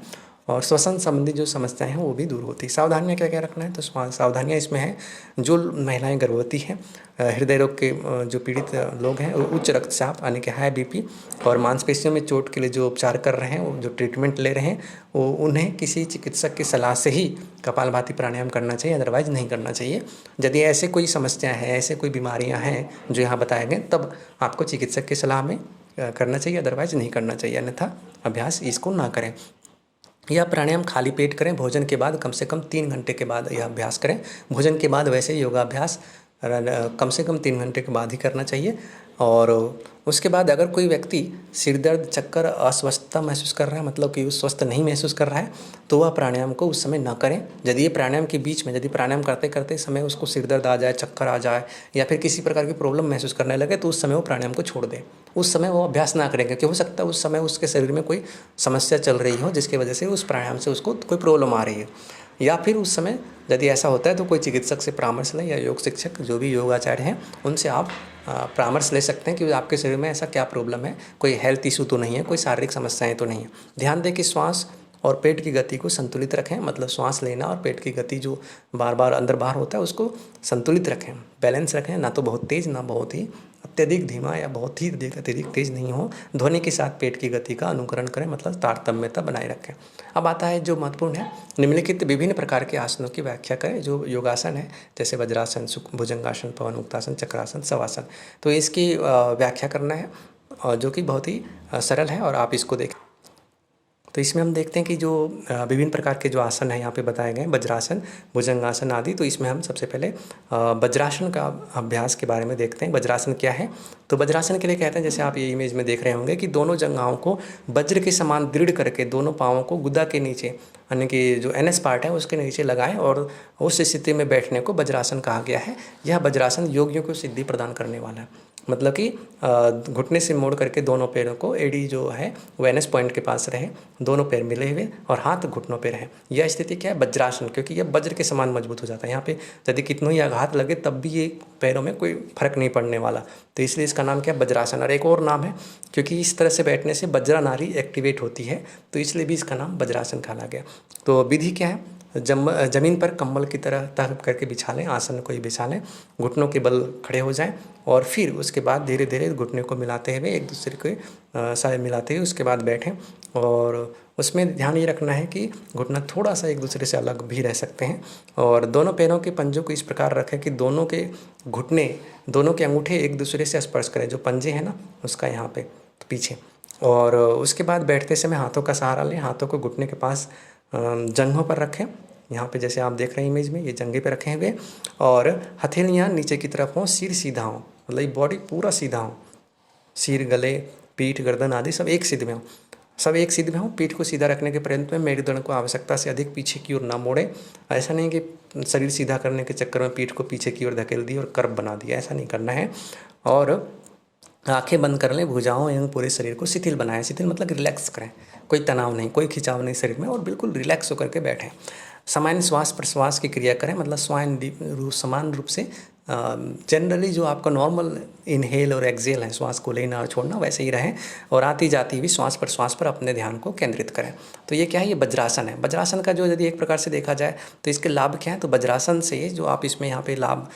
और श्वसन संबंधी जो समस्याएं हैं वो भी दूर होती है। सावधानियाँ क्या क्या रखना है? तो सावधानियाँ इसमें हैं, जो महिलाएं गर्भवती हैं, हृदय रोग के जो पीड़ित लोग हैं, उच्च रक्तचाप यानी कि हाई बीपी, और मांसपेशियों में चोट के लिए जो उपचार कर रहे हैं, वो जो ट्रीटमेंट ले रहे हैं, वो उन्हें किसी चिकित्सक की सलाह से ही कपालभाति प्राणायाम करना चाहिए, अदरवाइज नहीं करना चाहिए। यदि ऐसे कोई समस्या है, ऐसे कोई बीमारियाँ हैं जो यहाँ बताए गए, तब आपको चिकित्सक की सलाह में करना चाहिए, अदरवाइज नहीं करना चाहिए, अन्यथा अभ्यास इसको ना करें। यह प्राणायाम खाली पेट करें, भोजन के बाद कम से कम 3 घंटे के बाद यह अभ्यास करें। भोजन के बाद वैसे योगाभ्यास कम से कम 3 घंटे के बाद ही करना चाहिए। और उसके बाद अगर कोई व्यक्ति सिर दर्द, चक्कर, अस्वस्थता महसूस कर रहा है, मतलब कि वो स्वस्थ नहीं महसूस कर रहा है, तो वह प्राणायाम को उस समय ना करें। यदि ये प्राणायाम के बीच में, यदि प्राणायाम करते करते समय उसको सिर दर्द आ जाए, चक्कर आ जाए, या फिर किसी प्रकार की प्रॉब्लम महसूस करने लगे, तो उस समय वो प्राणायाम को छोड़ दे। उस समय वो अभ्यास ना करेंगे, क्योंकि हो सकता है उस समय उसके शरीर में कोई समस्या चल रही हो, जिसकी वजह से उस प्राणायाम से उसको कोई प्रॉब्लम आ रही है। या फिर उस समय यदि ऐसा होता है तो कोई चिकित्सक से परामर्श लें, या योग शिक्षक जो भी योगाचार्य हैं उनसे आप परामर्श ले सकते हैं कि आपके शरीर में ऐसा क्या प्रॉब्लम है, कोई हेल्थ इशू तो नहीं है, कोई शारीरिक समस्याएं तो नहीं है। ध्यान दें कि श्वास और पेट की गति को संतुलित रखें, मतलब श्वास लेना और पेट की गति जो बार बार अंदर बाहर होता है उसको संतुलित रखें, बैलेंस रखें, ना तो बहुत तेज़ ना बहुत ही अत्यधिक धीमा या बहुत ही अत्यधिक तेज नहीं हो। ध्वनि के साथ पेट की गति का अनुकरण करें, मतलब तारतम्यता बनाए रखें। अब आता है जो महत्वपूर्ण है, निम्नलिखित विभिन्न प्रकार के आसनों की व्याख्या करें। जो योगासन है जैसे वज्रासन, भुजंगासन, पवन मुक्तासन, चक्रासन, शवासन, तो इसकी व्याख्या करना है जो कि बहुत ही सरल है और आप इसको देखें। तो इसमें हम देखते हैं कि जो विभिन्न प्रकार के जो आसन हैं यहाँ पे बताए गए हैं, वज्रासन, भुजंगासन आदि। तो इसमें हम सबसे पहले वज्रासन का अभ्यास के बारे में देखते हैं। वज्रासन क्या है? तो वज्रासन के लिए कहते हैं, जैसे आप ये इमेज में देख रहे होंगे, कि दोनों जंघाओं को वज्र के समान दृढ़ करके दोनों पाँवों को गुदा के नीचे, यानी कि जो एनएस पार्ट है उसके नीचे लगाएं, और उस स्थिति में बैठने को वज्रासन कहा गया है। यह वज्रासन योगियों को सिद्धि प्रदान करने वाला है। मतलब कि घुटने से मोड़ करके दोनों पैरों को, एडी जो है वो एनएस पॉइंट के पास रहे, दोनों पैर मिले हुए और हाथ घुटनों पे रहे। यह स्थिति क्या है? वज्रासन, क्योंकि यह वज्र के समान मजबूत हो जाता है। यहाँ पे यदि कितना ही आघात लगे तब भी ये पैरों में कोई फर्क नहीं पड़ने वाला, तो इसलिए इसका नाम क्या है? वज्रासन। और एक और नाम है, क्योंकि इस तरह से बैठने से वज्रा नाड़ी एक्टिवेट होती है, तो इसलिए भी इसका नाम वज्रासन कहा गया। तो विधि क्या है? जमीन पर कंबल की तरह तह करके बिछा लें, आसन को ही बिछा लें, घुटनों के बल खड़े हो जाएं, और फिर उसके बाद धीरे धीरे घुटने को मिलाते हुए एक दूसरे के साथ मिलाते हुए उसके बाद बैठें। और उसमें ध्यान ये रखना है कि घुटना थोड़ा सा एक दूसरे से अलग भी रह सकते हैं, और दोनों पैरों के पंजों को इस प्रकार रखें कि दोनों के घुटने, दोनों के अंगूठे एक दूसरे से स्पर्श करें, जो पंजे हैं ना उसका यहाँ पे पीछे। और उसके बाद बैठते समय हाथों का सहारा लें, हाथों को घुटने के पास जंघों पर रखें। यहाँ पे जैसे आप देख रहे हैं इमेज में, ये जंघे पे रखे हुए, और हथेलियाँ नीचे की तरफ हों, सिर सीधा हो, मतलब बॉडी पूरा सीधा हो, सिर, गले, पीठ, गर्दन आदि सब एक सिद्ध में हो, सब एक सिद्ध में हो। पीठ को सीधा रखने के प्रयत्न में मेरुदंड को आवश्यकता से अधिक पीछे की ओर ना मोड़े। ऐसा नहीं कि शरीर सीधा करने के चक्कर में पीठ को पीछे की ओर धकेल दी और कर्व बना दिया, ऐसा नहीं करना है। और आंखें बंद कर लें, भुजाओं एवं पूरे शरीर को शिथिल बनाएं। शिथिल मतलब रिलैक्स करें, कोई तनाव नहीं, कोई खिंचाव नहीं शरीर में, और बिल्कुल रिलैक्स होकर के बैठें। सामान्य श्वास प्रश्वास की क्रिया करें, मतलब समान रूप से जनरली जो आपका नॉर्मल इनहेल और एक्सेल है, श्वास को लेना और छोड़ना, वैसे ही रहें, और आती जाती हुई श्वास प्रश्वास पर अपने ध्यान को केंद्रित करें। तो ये क्या है? ये वज्रासन है। वज्रासन का जो यदि एक प्रकार से देखा जाए तो इसके लाभ क्या है? तो वज्रासन से जो आप इसमें यहाँ पे लाभ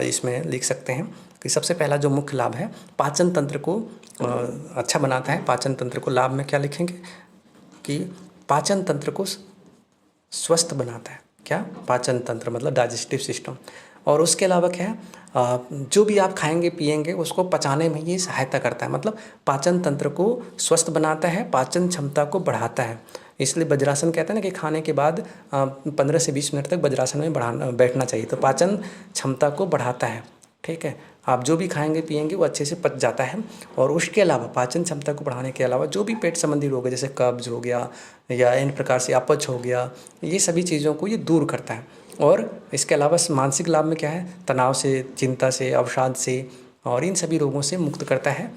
इसमें लिख सकते हैं कि सबसे पहला जो मुख्य लाभ है, पाचन तंत्र को अच्छा बनाता है। पाचन तंत्र को लाभ में क्या लिखेंगे कि पाचन तंत्र को स्वस्थ बनाता है। क्या? पाचन तंत्र मतलब डाइजेस्टिव सिस्टम। और उसके अलावा क्या है? जो भी आप खाएंगे पिएंगे उसको पचाने में ये सहायता करता है, मतलब पाचन तंत्र को स्वस्थ बनाता है, पाचन क्षमता को बढ़ाता है। इसलिए वज्रासन कहते हैं ना कि खाने के बाद 15 से 20 मिनट तक वज्रासन में बैठना चाहिए, तो पाचन क्षमता को बढ़ाता है। ठीक है, आप जो भी खाएंगे पिएंगे वो अच्छे से पच जाता है। और उसके अलावा पाचन क्षमता को बढ़ाने के अलावा जो भी पेट संबंधी रोग है, जैसे कब्ज हो गया या इन प्रकार से अपच हो गया, ये सभी चीज़ों को ये दूर करता है। और इसके अलावा मानसिक लाभ में क्या है? तनाव से, चिंता से, अवसाद से और इन सभी रोगों से मुक्त करता है।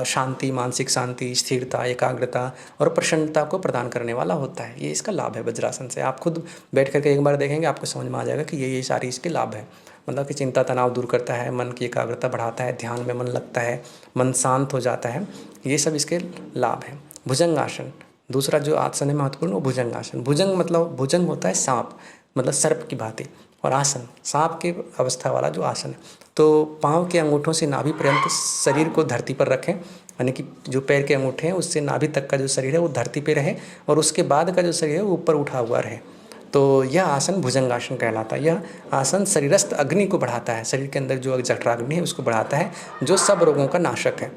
शांति, मानसिक शांति, स्थिरता, एकाग्रता और प्रसन्नता को प्रदान करने वाला होता है। ये इसका लाभ है वज्रासन से। आप खुद बैठ करके एक बार देखेंगे, आपको समझ में आ जाएगा कि ये सारी इसके लाभ है। मतलब कि चिंता तनाव दूर करता है, मन की एकाग्रता बढ़ाता है, ध्यान में मन लगता है, मन शांत हो जाता है, ये सब इसके लाभ हैं। भुजंगासन, दूसरा जो आसन है महत्वपूर्ण, वो भुजंगासन। भुजंग मतलब, भुजंग होता है सांप, मतलब सर्प की भांति, और आसन सांप की अवस्था वाला जो आसन है। तो पाँव के अंगूठों से नाभि पर्यंत शरीर को धरती पर रखें, यानी कि जो पैर के अंगूठे हैं उससे नाभि तक का जो शरीर है वो धरती पे रहे, और उसके बाद का जो शरीर है वो ऊपर उठा हुआ रहे। तो यह आसन भुजंगासन कहलाता है। यह आसन शरीरस्थ अग्नि को बढ़ाता है, शरीर के अंदर जो जठराग्नि है उसको बढ़ाता है, जो सब रोगों का नाशक है।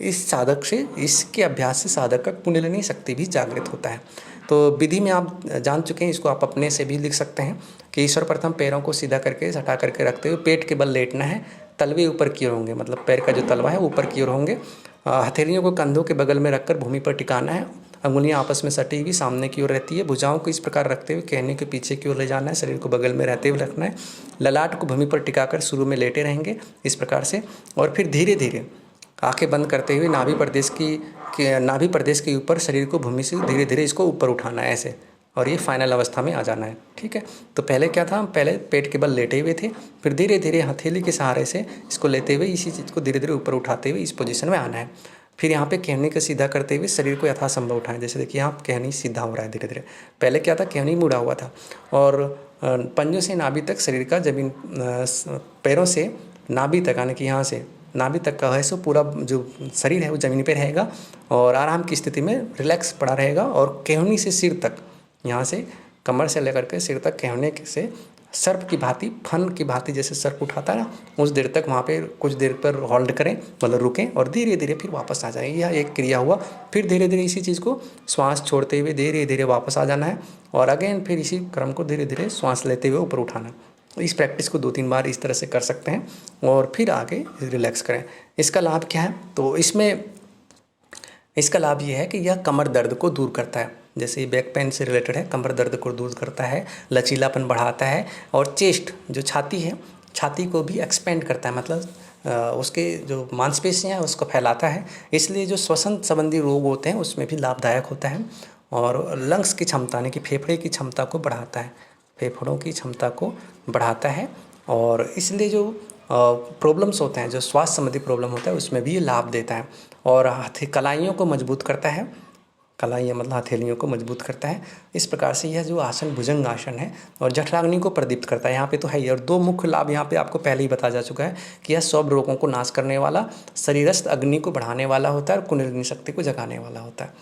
इस साधक से, इसके अभ्यास से साधक का कुंडलिनी शक्ति भी जागृत होता है। तो विधि में आप जान चुके हैं, इसको आप अपने से भी लिख सकते हैं कि ईश्वर प्रथम पैरों को सीधा करके सटा करके रखते हुए पेट के बल लेटना है, तलवे ऊपर की ओर होंगे, मतलब पैर का जो तलवा है ऊपर की ओर होंगे, हथेलियों को कंधों के बगल में रखकर भूमि पर टिकाना है, अंगुलियां आपस में सटी हुई सामने की ओर रहती है, भुजाओं को इस प्रकार रखते हुए कहने के पीछे की ओर ले जाना है, शरीर को बगल में रहते हुए रखना है, ललाट को भूमि पर टिकाकर शुरू में लेटे रहेंगे इस प्रकार से, और फिर धीरे धीरे आंखें बंद करते हुए नाभि प्रदेश के ऊपर शरीर को भूमि से धीरे धीरे इसको ऊपर उठाना है ऐसे, और ये फाइनल अवस्था में आ जाना है। ठीक है, तो पहले क्या था, पहले पेट के बल लेटे हुए थे, फिर धीरे धीरे हथेली के सहारे से इसको लेते हुए इसी चीज़ को धीरे धीरे ऊपर उठाते हुए इस पोजीशन में आना है। फिर यहाँ पे कहनी को सीधा करते हुए शरीर को यथासंभव उठाएं। जैसे देखिए यहाँ कहनी सीधा हो रहा है धीरे धीरे, पहले क्या था, कहनी मुड़ा हुआ था, और पंजों से नाभि तक शरीर का जमीन, पैरों से नाभि तक, यानी कि यहाँ से नाभि तक का है सो पूरा जो शरीर है वो ज़मीन पे रहेगा और आराम की स्थिति में रिलैक्स पड़ा रहेगा। और केहनी से सिर तक, यहाँ से कमर से लेकर के सिर तक केहने से सर्प की भांति, फन की भांति जैसे सर्प उठाता है ना, उस देर तक वहाँ पे कुछ देर पर होल्ड करें, मतलब रुकें और धीरे धीरे फिर वापस आ जाएं। यह एक क्रिया हुआ। फिर धीरे धीरे इसी चीज़ को श्वास छोड़ते हुए धीरे धीरे वापस आ जाना है और अगेन फिर इसी क्रम को धीरे धीरे श्वास लेते हुए ऊपर उठाना है। तो इस प्रैक्टिस को 2-3 बार इस तरह से कर सकते हैं और फिर आगे रिलैक्स करें। इसका लाभ क्या है? तो इसका लाभ ये है कि यह कमर दर्द को दूर करता है। जैसे बैक पेन से रिलेटेड है, कमर दर्द को दूर करता है, लचीलापन बढ़ाता है और चेस्ट जो छाती है, छाती को भी एक्सपेंड करता है, मतलब उसके जो मांसपेशियां हैं उसको फैलाता है। इसलिए जो श्वसन संबंधी रोग होते हैं उसमें भी लाभदायक होता है और लंग्स की क्षमता यानी कि फेफड़े की क्षमता को बढ़ाता है, फेफड़ों की क्षमता को बढ़ाता है। और इसलिए जो प्रॉब्लम्स होते हैं, जो स्वास्थ्य संबंधी प्रॉब्लम होता है उसमें भी ये लाभ देता है। और कलाइयों को मजबूत करता है, कलाइयाँ मतलब हथेलियों को मजबूत करता है। इस प्रकार से यह जो आसन भुजंग आसन है और जठराग्नि को प्रदीप्त करता है। यहाँ पे तो है ही। और 2 मुख्य लाभ यहाँ पे आपको पहले ही बताया जा चुका है कि यह सब रोगों को नाश करने वाला, शरीरस्थ अग्नि को बढ़ाने वाला होता है और कुंडलिनी शक्ति को जगाने वाला होता है।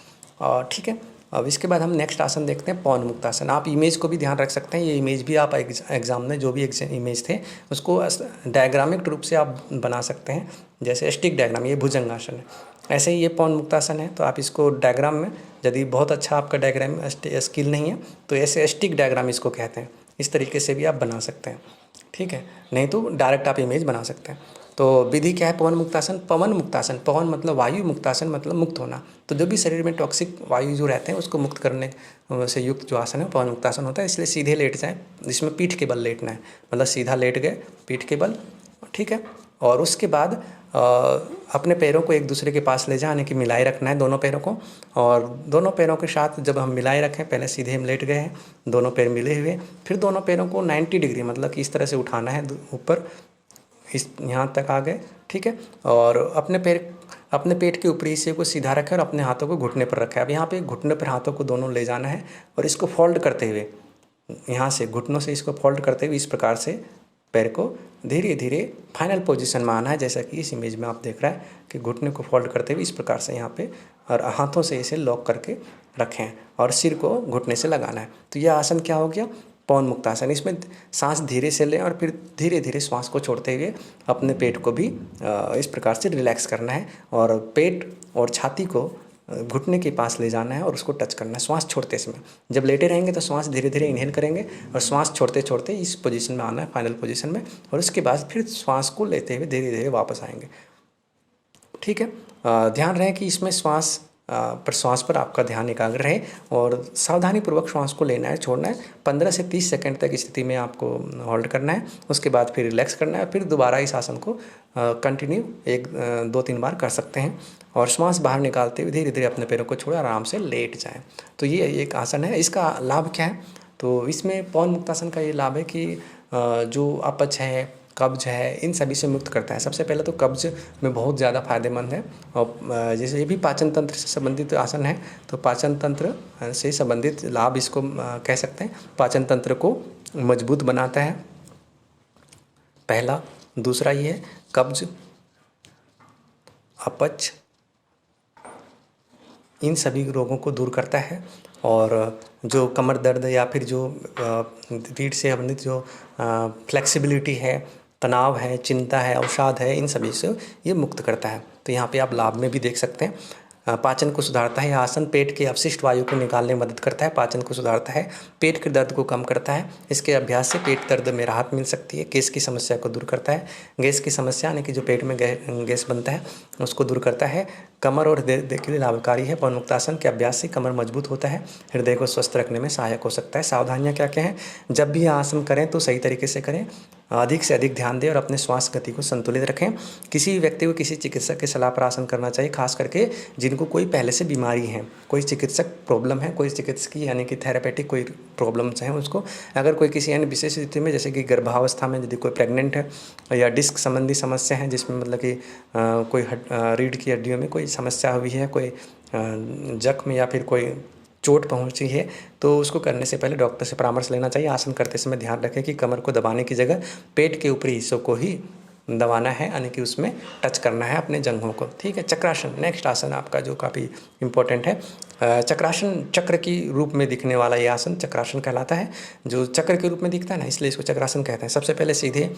और ठीक है, अब इसके बाद हम नेक्स्ट आसन देखते हैं, पवन मुक्त आसन। आप इमेज को भी ध्यान रख सकते हैं। ये इमेज भी आप एग्जाम में जो भी इमेज थे उसको डायग्रामिक रूप से आप बना सकते हैं। जैसे स्टिक डायग्राम, ये भुजंग आसन है, ऐसे ही ये पवन मुक्तासन है। तो आप इसको डायग्राम में, यदि बहुत अच्छा आपका डायग्राम स्किल नहीं है तो ऐसे स्टिक डायग्राम इसको कहते हैं, इस तरीके से भी आप बना सकते हैं। ठीक है, नहीं तो डायरेक्ट आप इमेज बना सकते हैं। तो विधि क्या है? पवन मुक्तासन। पवन मुक्तासन, पवन मतलब वायु, मुक्तासन मतलब मुक्त होना। तो जो भी शरीर में टॉक्सिक वायु जो रहते हैं उसको मुक्त करने से युक्त जो आसन है पवन मुक्तासन होता है। इसलिए सीधे लेट जाएं, जिसमें पीठ के बल लेटना है, मतलब सीधा लेट गए पीठ के बल। ठीक है, और उसके बाद अपने पैरों को एक दूसरे के पास ले जाने की मिलाए रखना है, दोनों पैरों को। और दोनों पैरों के साथ जब हम मिलाए रखें, पहले सीधे हम लेट गए हैं, दोनों पैर मिले हुए, फिर दोनों पैरों को 90 डिग्री मतलब कि इस तरह से उठाना है ऊपर, इस यहाँ तक आ गए। ठीक है, और अपने पेट के ऊपरी हिस्से को सीधा रखें और अपने हाथों को घुटने पर रखें। अब यहाँ पे घुटने पर हाथों को दोनों ले जाना है और इसको फोल्ड करते हुए, यहाँ से घुटनों से इसको फोल्ड करते हुए इस प्रकार से पैर को धीरे धीरे फाइनल पोजीशन में आना है। जैसा कि इस इमेज में आप देख रहे हैं कि घुटने को फोल्ड करते हुए इस प्रकार से यहाँ पे, और हाथों से इसे लॉक करके रखें और सिर को घुटने से लगाना है। तो यह आसन क्या हो गया? पवन मुक्त आसन। इसमें सांस धीरे से लें और फिर धीरे धीरे श्वास को छोड़ते हुए अपने पेट को भी इस प्रकार से रिलैक्स करना है और पेट और छाती को घुटने के पास ले जाना है और उसको टच करना है श्वास छोड़ते समय। जब लेटे रहेंगे तो श्वास धीरे धीरे इनहेल करेंगे और श्वास छोड़ते छोड़ते इस पोजीशन में आना है, फाइनल पोजीशन में, और उसके बाद फिर श्वास को लेते हुए धीरे धीरे वापस आएंगे। ठीक है, ध्यान रहे कि इसमें श्वास पर आपका ध्यान एकाग्र रहे और सावधानी पूर्वक श्वास को लेना है, छोड़ना है। 15 से 30 सेकंड तक स्थिति में आपको होल्ड करना है, उसके बाद फिर रिलैक्स करना है। फिर दोबारा इस आसन को कंटिन्यू 2-3 बार कर सकते हैं और श्वास बाहर निकालते हुए धीरे धीरे अपने पैरों को छोड़े आराम से लेट जाएं। तो ये एक आसन है। इसका लाभ क्या है? तो इसमें पवन मुक्तासन का ये लाभ है कि जो अपच है, कब्ज है, इन सभी से मुक्त करता है। सबसे पहले तो कब्ज में बहुत ज़्यादा फायदेमंद है। और जैसे ये भी पाचन तंत्र से संबंधित आसन है, तो पाचन तंत्र से संबंधित लाभ इसको कह सकते हैं। पाचन तंत्र को मजबूत बनाता है, पहला। दूसरा ये है कब्ज, अपच, इन सभी रोगों को दूर करता है। और जो कमर दर्द या फिर जो रीढ़ से संबंधित जो फ्लेक्सिबिलिटी है, तनाव है, चिंता है, अवसाद है, इन सभी से ये मुक्त करता है। तो यहाँ पे आप लाभ में भी देख सकते हैं। पाचन को सुधारता है। आसन पेट के अपशिष्ट वायु को निकालने में मदद करता है, पाचन को सुधारता है, पेट के दर्द को कम करता है। इसके अभ्यास से पेट दर्द में राहत मिल सकती है। गैस की समस्या को दूर करता है। गैस की समस्या यानी कि जो पेट में गैस बनता है उसको दूर करता है। कमर और हृदय के लिए लाभकारी है। पवन मुक्तासन के अभ्यास से कमर मजबूत होता है, हृदय को स्वस्थ रखने में सहायक हो सकता है। सावधानियाँ क्या क्या हैं? जब भी आसन करें तो सही तरीके से करें, अधिक से अधिक ध्यान दें और अपने श्वास गति को संतुलित रखें। किसी भी व्यक्ति को किसी चिकित्सक की सलाह पर आसन करना चाहिए, खास करके जिनको कोई पहले से बीमारी है, कोई चिकित्सक प्रॉब्लम है, कोई चिकित्सकीय यानी कि थेरेपेटिक कोई प्रॉब्लम्स हैं उसको। अगर कोई किसी अन्य विशेष स्थिति में, जैसे कि गर्भावस्था में यदि कोई प्रेग्नेंट है या डिस्क संबंधी समस्या है जिसमें मतलब कि कोई रीढ़ की हड्डियों में कोई समस्या हुई है, कोई जख्म या फिर कोई चोट पहुंची है, तो उसको करने से पहले डॉक्टर से परामर्श लेना चाहिए। आसन करते समय ध्यान रखें कि कमर को दबाने की जगह पेट के ऊपरी हिस्सों को ही दबाना है, यानी कि उसमें टच करना है अपने जंघों को। ठीक है। चक्रासन नेक्स्ट आसन आपका जो काफ़ी इम्पोर्टेंट है। चक्रासन चक्र की रूप में दिखने वाला ये आसन चक्रासन कहलाता है। जो चक्र के रूप में दिखता है ना, इसलिए इसको चक्रासन कहते हैं। सबसे पहले सीधे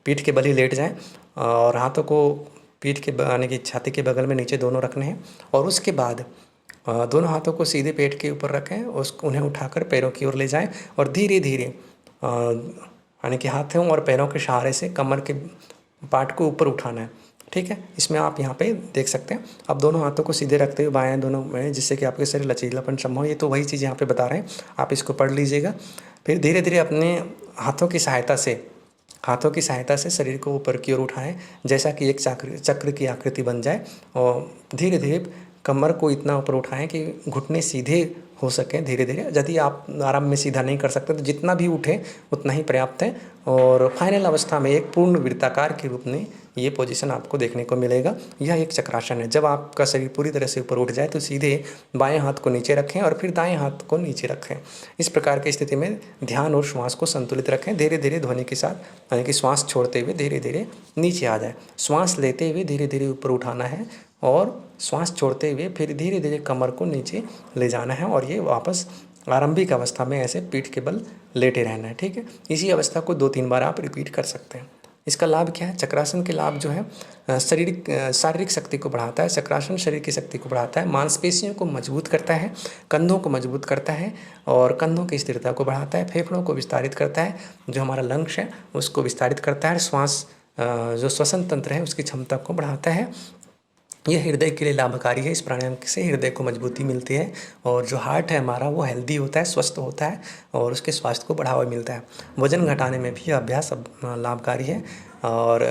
पीठ के बल ही लेट जाएं और हाथों को पीठ के यानी कि छाती के बगल में नीचे दोनों रखने हैं, और उसके बाद दोनों हाथों को सीधे पेट के ऊपर रखें, उसको उन्हें उठाकर पैरों की ओर ले जाएं और धीरे धीरे यानी कि हाथों और पैरों के सहारे से कमर के पार्ट को ऊपर उठाना है। ठीक है। इसमें आप यहाँ पे देख सकते हैं। अब दोनों हाथों को सीधे रखते हुए बाएं दोनों में, जिससे कि आपके शरीर लचीलापन संभव हो। ये तो वही चीज़ यहाँ पे बता रहे हैं, आप इसको पढ़ लीजिएगा। फिर धीरे धीरे अपने हाथों की सहायता से शरीर को ऊपर की ओर उठाएं, जैसा कि एक चक्र की आकृति बन जाए, और धीरे धीरे कमर को इतना ऊपर उठाएं कि घुटने सीधे हो सकें धीरे धीरे। यदि आप आराम में सीधा नहीं कर सकते तो जितना भी उठे उतना ही पर्याप्त है। और फाइनल अवस्था में एक पूर्ण वृत्ताकार के रूप में ये पोजीशन आपको देखने को मिलेगा। यह एक चक्रासन है। जब आपका शरीर पूरी तरह से ऊपर उठ जाए तो सीधे बाएं हाथ को नीचे रखें और फिर दाएं हाथ को नीचे रखें। इस प्रकार की स्थिति में ध्यान और श्वास को संतुलित रखें। धीरे धीरे ध्वनि के साथ, यानी कि श्वास छोड़ते हुए धीरे धीरे नीचे आ जाए। श्वास लेते हुए धीरे धीरे ऊपर उठाना है और श्वास छोड़ते हुए फिर धीरे धीरे कमर को नीचे ले जाना है, और ये वापस आरंभिक अवस्था में ऐसे पीठ के बल लेटे रहना है। ठीक है। इसी अवस्था को 2-3 बार आप रिपीट कर सकते हैं। इसका लाभ क्या है? चक्रासन के लाभ जो है शारीरिक शक्ति को बढ़ाता है। चक्रासन शरीर की शक्ति को बढ़ाता है, मांसपेशियों को मजबूत करता है, कंधों को मजबूत करता है और कंधों की स्थिरता को बढ़ाता है, फेफड़ों को विस्तारित करता है, जो हमारा लंग्स है उसको विस्तारित करता है, श्वास जो श्वसन तंत्र है उसकी क्षमता को बढ़ाता है। यह हृदय के लिए लाभकारी है। इस प्राणायाम से हृदय को मजबूती मिलती है और जो हार्ट है हमारा वो हेल्दी होता है, स्वस्थ होता है और उसके स्वास्थ्य को बढ़ावा मिलता है। वजन घटाने में भी अभ्यास लाभकारी है। और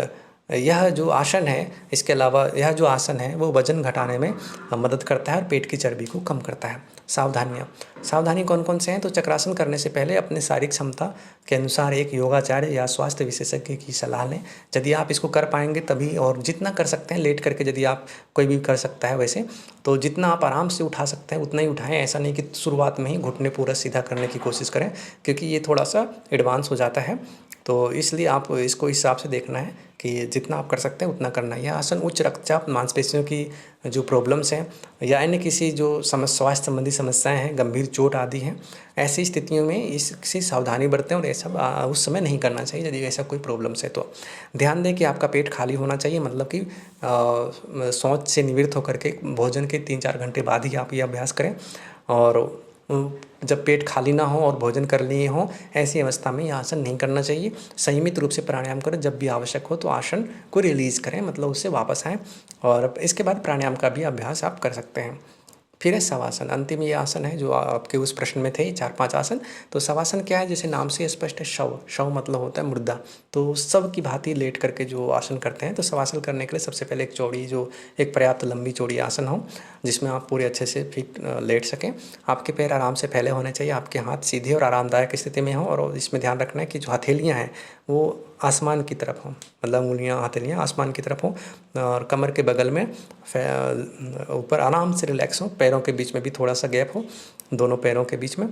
यह जो आसन है, इसके अलावा यह जो आसन है वो वजन घटाने में मदद करता है और पेट की चर्बी को कम करता है। सावधानी कौन कौन से हैं? तो चक्रासन करने से पहले अपने शारीरिक क्षमता के अनुसार एक योगाचार्य या स्वास्थ्य विशेषज्ञ की सलाह लें। यदि आप इसको कर पाएंगे तभी, और जितना कर सकते हैं लेट करके, यदि आप कोई भी कर सकता है वैसे, तो जितना आप आराम से उठा सकते हैं उतना ही उठाएं। ऐसा नहीं कि शुरुआत में ही घुटने पूरा सीधा करने की कोशिश करें, क्योंकि ये थोड़ा सा एडवांस हो जाता है। तो इसलिए आप इसको इस हिसाब से देखना है कि जितना आप कर सकते हैं उतना करना है। यह आसन उच्च रक्तचाप, मांसपेशियों की जो प्रॉब्लम्स हैं या अन्य किसी जो स्वास्थ्य संबंधी समस्याएं हैं, गंभीर चोट आदि हैं, ऐसी स्थितियों में इससे सावधानी बरतें और ऐसा उस समय नहीं करना चाहिए यदि ऐसा कोई प्रॉब्लम्स है तो। ध्यान दें कि आपका पेट खाली होना चाहिए, मतलब कि शौच से निवृत्त होकर के भोजन के 3-4 घंटे बाद ही आप ये अभ्यास करें। और जब पेट खाली ना हो और भोजन कर लिए हों, ऐसी अवस्था में यह आसन नहीं करना चाहिए। संयमित रूप से प्राणायाम करें, जब भी आवश्यक हो तो आसन को रिलीज़ करें, मतलब उससे वापस आएँ और इसके बाद प्राणायाम का भी अभ्यास आप कर सकते हैं। फिर है शवासन। अंतिम ये आसन है जो आपके उस प्रश्न में थे, 4-5 आसन। तो शवासन क्या है? जैसे नाम से स्पष्ट है, शव मतलब होता है मुर्दा। तो शव की भांति लेट करके जो आसन करते हैं, तो शवासन करने के लिए सबसे पहले एक पर्याप्त लंबी चौड़ी आसन हो जिसमें आप पूरे अच्छे से फिट लेट सकें। आपके पैर आराम से फैले होने चाहिए, आपके हाथ सीधे और आरामदायक स्थिति में हों, और इसमें ध्यान रखना है कि जो हथेलियाँ हैं वो आसमान की तरफ हों, मतलब उंगलियाँ हथेलियाँ आसमान की तरफ हों, और कमर के बगल में ऊपर आराम से रिलैक्स हो। पैरों के बीच में भी थोड़ा सा गैप हो, दोनों पैरों के बीच में।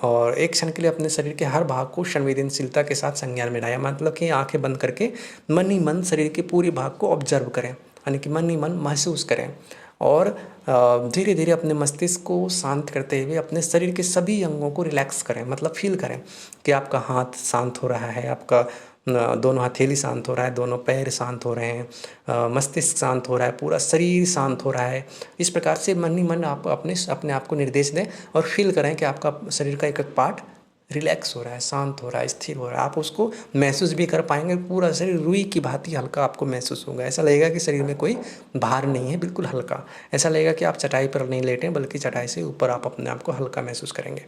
और एक क्षण के लिए अपने शरीर के हर भाग को संवेदनशीलता के साथ संज्ञान में लाएं, मतलब कि आंखें बंद करके मन ही मन शरीर के पूरे भाग को ऑब्जर्व करें, यानी कि मन ही मन महसूस करें। और धीरे धीरे अपने मस्तिष्क को शांत करते हुए अपने शरीर के सभी अंगों को रिलैक्स करें, मतलब फील करें कि आपका हाथ शांत हो रहा है, आपका दोनों हथेली शांत हो रहा है, दोनों पैर शांत हो रहे हैं, मस्तिष्क शांत हो रहा है, पूरा शरीर शांत हो रहा है। इस प्रकार से मन ही मन आप अपने आप को निर्देश दें और फील करें कि आपका शरीर का एक एक पार्ट रिलैक्स हो रहा है, शांत हो रहा है, स्थिर हो रहा है। आप उसको महसूस भी कर पाएंगे, पूरा शरीर रुई की भांति हल्का आपको महसूस होगा। ऐसा लगेगा कि शरीर में कोई भार नहीं है, बिल्कुल हल्का। ऐसा लगेगा कि आप चटाई पर नहीं लेटे, बल्कि चटाई से ऊपर आप अपने आप को हल्का महसूस करेंगे।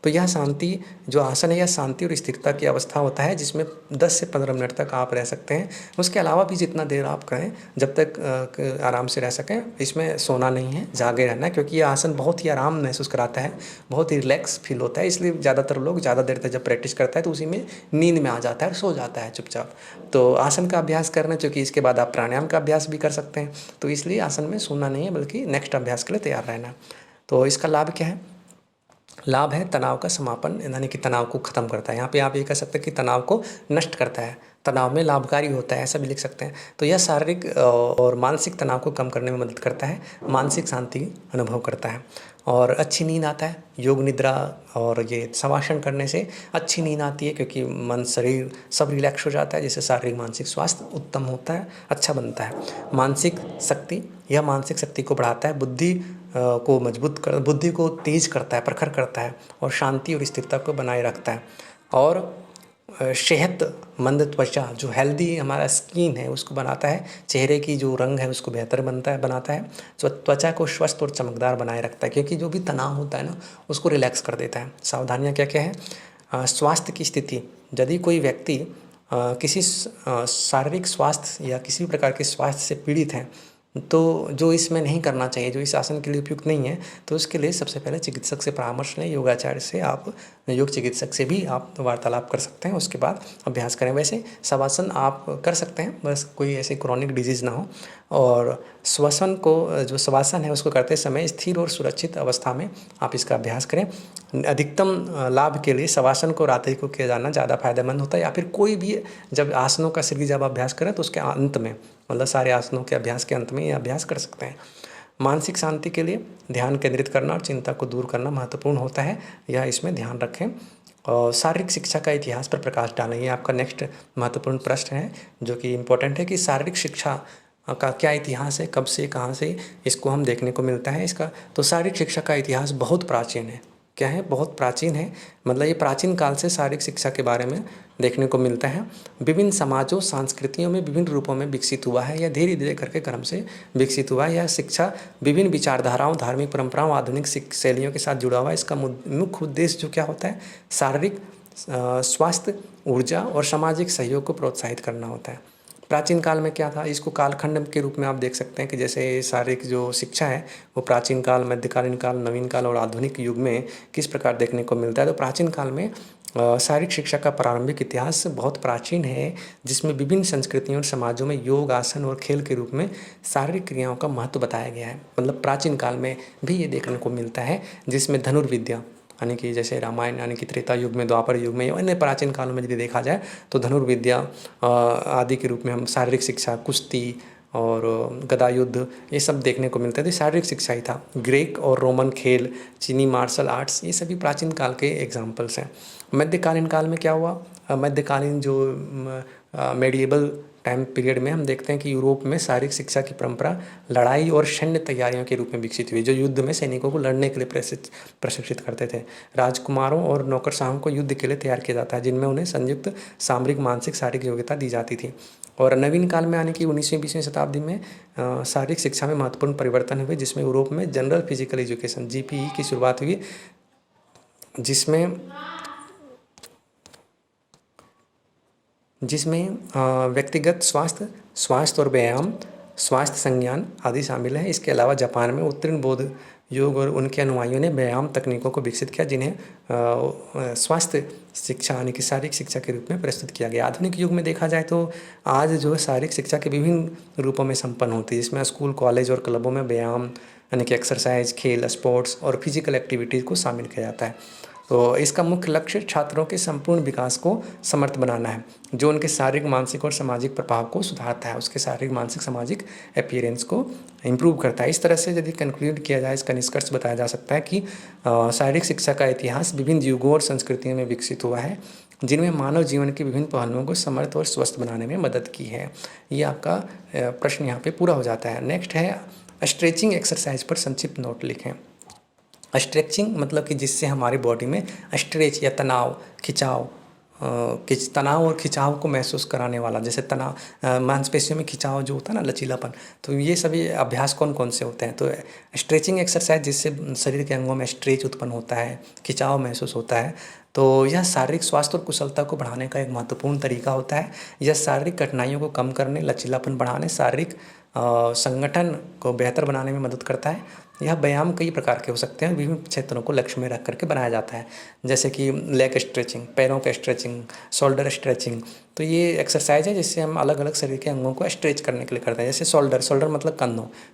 तो यह शांति जो आसन है, यह शांति और स्थिरता की अवस्था होता है जिसमें 10 से 15 मिनट तक आप रह सकते हैं। उसके अलावा भी जितना देर आप करें, जब तक आराम से रह सकें। इसमें सोना नहीं है, जागे रहना है, क्योंकि यह आसन बहुत ही आराम महसूस कराता है, बहुत ही रिलैक्स फील होता है। इसलिए ज़्यादातर लोग ज़्यादा देर तक जब प्रैक्टिस करता है तो उसी में नींद में आ जाता है और सो जाता है चुपचाप। तो आसन का अभ्यास करना, क्योंकि इसके बाद आप प्राणायाम का अभ्यास भी कर सकते हैं, तो इसलिए आसन में सोना नहीं है, बल्कि नेक्स्ट अभ्यास के लिए तैयार रहना। तो इसका लाभ क्या है? लाभ है तनाव का समापन, यानी कि तनाव को ख़त्म करता है। यहाँ पे आप ये कह सकते हैं कि तनाव को नष्ट करता है, तनाव में लाभकारी होता है, ऐसा भी लिख सकते हैं। तो यह शारीरिक और मानसिक तनाव को कम करने में मदद करता है, मानसिक शांति अनुभव करता है और अच्छी नींद आता है। योग निद्रा और ये शवासन करने से अच्छी नींद आती है, क्योंकि मन शरीर सब रिलैक्स हो जाता है, जिससे शारीरिक मानसिक स्वास्थ्य उत्तम होता है, अच्छा बनता है। मानसिक शक्ति, यह मानसिक शक्ति को बढ़ाता है, बुद्धि को तेज करता है, प्रखर करता है और शांति और स्थिरता को बनाए रखता है। और सेहतमंद त्वचा, जो हेल्दी हमारा स्किन है उसको बनाता है, चेहरे की जो रंग है उसको बेहतर बनाता है, तो त्वचा को स्वस्थ और चमकदार बनाए रखता है, क्योंकि जो भी तनाव होता है ना उसको रिलैक्स कर देता है। सावधानियाँ क्या क्या है? स्वास्थ्य की स्थिति, यदि कोई व्यक्ति किसी शारीरिक स्वास्थ्य या किसी भी प्रकार के स्वास्थ्य से पीड़ित है, तो जो इसमें नहीं करना चाहिए, जो इस आसन के लिए उपयुक्त नहीं है, तो उसके लिए सबसे पहले चिकित्सक से परामर्श लें। योगाचार्य से, आप योग चिकित्सक से भी आप वार्तालाप कर सकते हैं, उसके बाद अभ्यास करें। वैसे शवासन आप कर सकते हैं, बस कोई ऐसी क्रोनिक डिजीज़ ना हो। और श्वसन को, जो शवासन है उसको करते समय स्थिर और सुरक्षित अवस्था में आप इसका अभ्यास करें। अधिकतम लाभ के लिए शवासन को रात्रि को किया जाना ज़्यादा फायदेमंद होता है, या फिर कोई भी जब आसनों का सीरीज जब अभ्यास करें तो उसके अंत में, मतलब सारे आसनों के अभ्यास के अंत में ये अभ्यास कर सकते हैं। मानसिक शांति के लिए ध्यान केंद्रित करना और चिंता को दूर करना महत्वपूर्ण होता है, यह इसमें ध्यान रखें। और शारीरिक शिक्षा का इतिहास पर प्रकाश डालें, ये आपका नेक्स्ट महत्वपूर्ण प्रश्न है, जो कि इम्पोर्टेंट है कि शारीरिक शिक्षा का क्या इतिहास है, कब से कहाँ से इसको हम देखने को मिलता है इसका। तो शारीरिक शिक्षा का इतिहास बहुत प्राचीन है। क्या है? बहुत प्राचीन है, मतलब ये प्राचीन काल से शारीरिक शिक्षा के बारे में देखने को मिलता है। विभिन्न समाजों, संस्कृतियों में विभिन्न रूपों में विकसित हुआ है, या धीरे धीरे करके क्रम से विकसित हुआ है। यह शिक्षा विभिन्न विचारधाराओं, धार्मिक परंपराओं, आधुनिक शैलियों के साथ जुड़ा हुआ है। इसका मुख्य उद्देश्य जो क्या होता है? शारीरिक स्वास्थ्य, ऊर्जा और सामाजिक सहयोग को प्रोत्साहित करना होता है। प्राचीन काल में क्या था? इसको कालखंड के रूप में आप देख सकते हैं कि जैसे शारीरिक जो शिक्षा है वो प्राचीन काल, मध्यकालीन काल, नवीन काल और आधुनिक युग में किस प्रकार देखने को मिलता है। तो प्राचीन काल में शारीरिक शिक्षा का प्रारंभिक इतिहास बहुत प्राचीन है, जिसमें विभिन्न संस्कृतियों और समाजों में योग, आसन और खेल के रूप में शारीरिक क्रियाओं का महत्व बताया गया है। मतलब प्राचीन काल में भी ये देखने को मिलता है, जिसमें धनुर्विद्या, यानी कि जैसे रामायण, यानी कि त्रेता युग में, द्वापर युग में, अन्य प्राचीन कालों में यदि देखा जाए तो धनुर्विद्या आदि के रूप में हम शारीरिक शिक्षा, कुश्ती और गदा युद्ध, ये सब देखने को मिलता है। तो शारीरिक शिक्षा ही था। ग्रीक और रोमन खेल, चीनी मार्शल आर्ट्स, ये सभी प्राचीन काल के एग्जाम्पल्स हैं। मध्यकालीन काल में क्या हुआ? मध्यकालीन जो मेडिएबल टाइम पीरियड में हम देखते हैं कि यूरोप में शारीरिक शिक्षा की परंपरा लड़ाई और सैन्य तैयारियों के रूप में विकसित हुई, जो युद्ध में सैनिकों को लड़ने के लिए प्रशिक्षित करते थे। राजकुमारों और नौकरशाहों को युद्ध के लिए तैयार किया जाता है, जिनमें उन्हें संयुक्त सामरिक, मानसिक, शारीरिक योग्यता दी जाती थी। और नवीन काल में, यानी कि 19वीं-20वीं शताब्दी में शारीरिक शिक्षा में महत्वपूर्ण परिवर्तन हुए, जिसमें यूरोप में जनरल फिजिकल एजुकेशन (जीपीई) की शुरुआत हुई, जिसमें व्यक्तिगत स्वास्थ्य और व्यायाम, स्वास्थ्य संज्ञान आदि शामिल है। इसके अलावा जापान में उत्तीर्ण बौद्ध योग और उनके अनुयायियों ने व्यायाम तकनीकों को विकसित किया, जिन्हें स्वास्थ्य शिक्षा, यानी कि शारीरिक शिक्षा के रूप में प्रस्तुत किया गया। आधुनिक युग में देखा जाए तो आज जो है शारीरिक शिक्षा के विभिन्न रूपों में संपन्न होती है, जिसमें स्कूल, कॉलेज और क्लबों में व्यायाम, यानी कि एक्सरसाइज, खेल, स्पोर्ट्स और फिजिकल एक्टिविटीज़ को शामिल किया जाता है। तो इसका मुख्य लक्ष्य छात्रों के संपूर्ण विकास को समर्थ बनाना है, जो उनके शारीरिक, मानसिक और सामाजिक प्रभाव को सुधारता है, उसके शारीरिक, मानसिक, सामाजिक अपीयरेंस को इम्प्रूव करता है। इस तरह से यदि कंक्लूड किया जाए, इसका निष्कर्ष बताया जा सकता है कि शारीरिक शिक्षा का इतिहास विभिन्न युगों और संस्कृतियों में विकसित हुआ है, जिनमें मानव जीवन के विभिन्न पहलुओं को समर्थ और स्वस्थ बनाने में मदद की है। ये आपका प्रश्न यहाँ पे पूरा हो जाता है। नेक्स्ट है स्ट्रेचिंग एक्सरसाइज पर संक्षिप्त नोट लिखें। स्ट्रेचिंग मतलब कि जिससे हमारी बॉडी में स्ट्रेच या तनाव और खिंचाव को महसूस कराने वाला, जैसे तनाव, मांसपेशियों में खिंचाव जो होता है ना, लचीलापन, तो ये सभी अभ्यास कौन कौन से होते हैं? तो स्ट्रेचिंग एक्सरसाइज, जिससे शरीर के अंगों में स्ट्रेच उत्पन्न होता है, खिंचाव महसूस होता है, तो यह शारीरिक स्वास्थ्य और कुशलता को बढ़ाने का एक महत्वपूर्ण तरीका होता है। यह शारीरिक कठिनाइयों को कम करने, लचीलापन बढ़ाने, शारीरिक संगठन को बेहतर बनाने में मदद करता है। यह व्यायाम कई प्रकार के हो सकते हैं, विभिन्न क्षेत्रों को लक्ष्य में रख करके बनाया जाता है, जैसे कि लेग स्ट्रेचिंग, पैरों का स्ट्रेचिंग, शोल्डर स्ट्रेचिंग। तो ये एक्सरसाइज है जिससे हम अलग अलग शरीर के अंगों को स्ट्रेच करने के लिए करते हैं। जैसे शोल्डर मतलब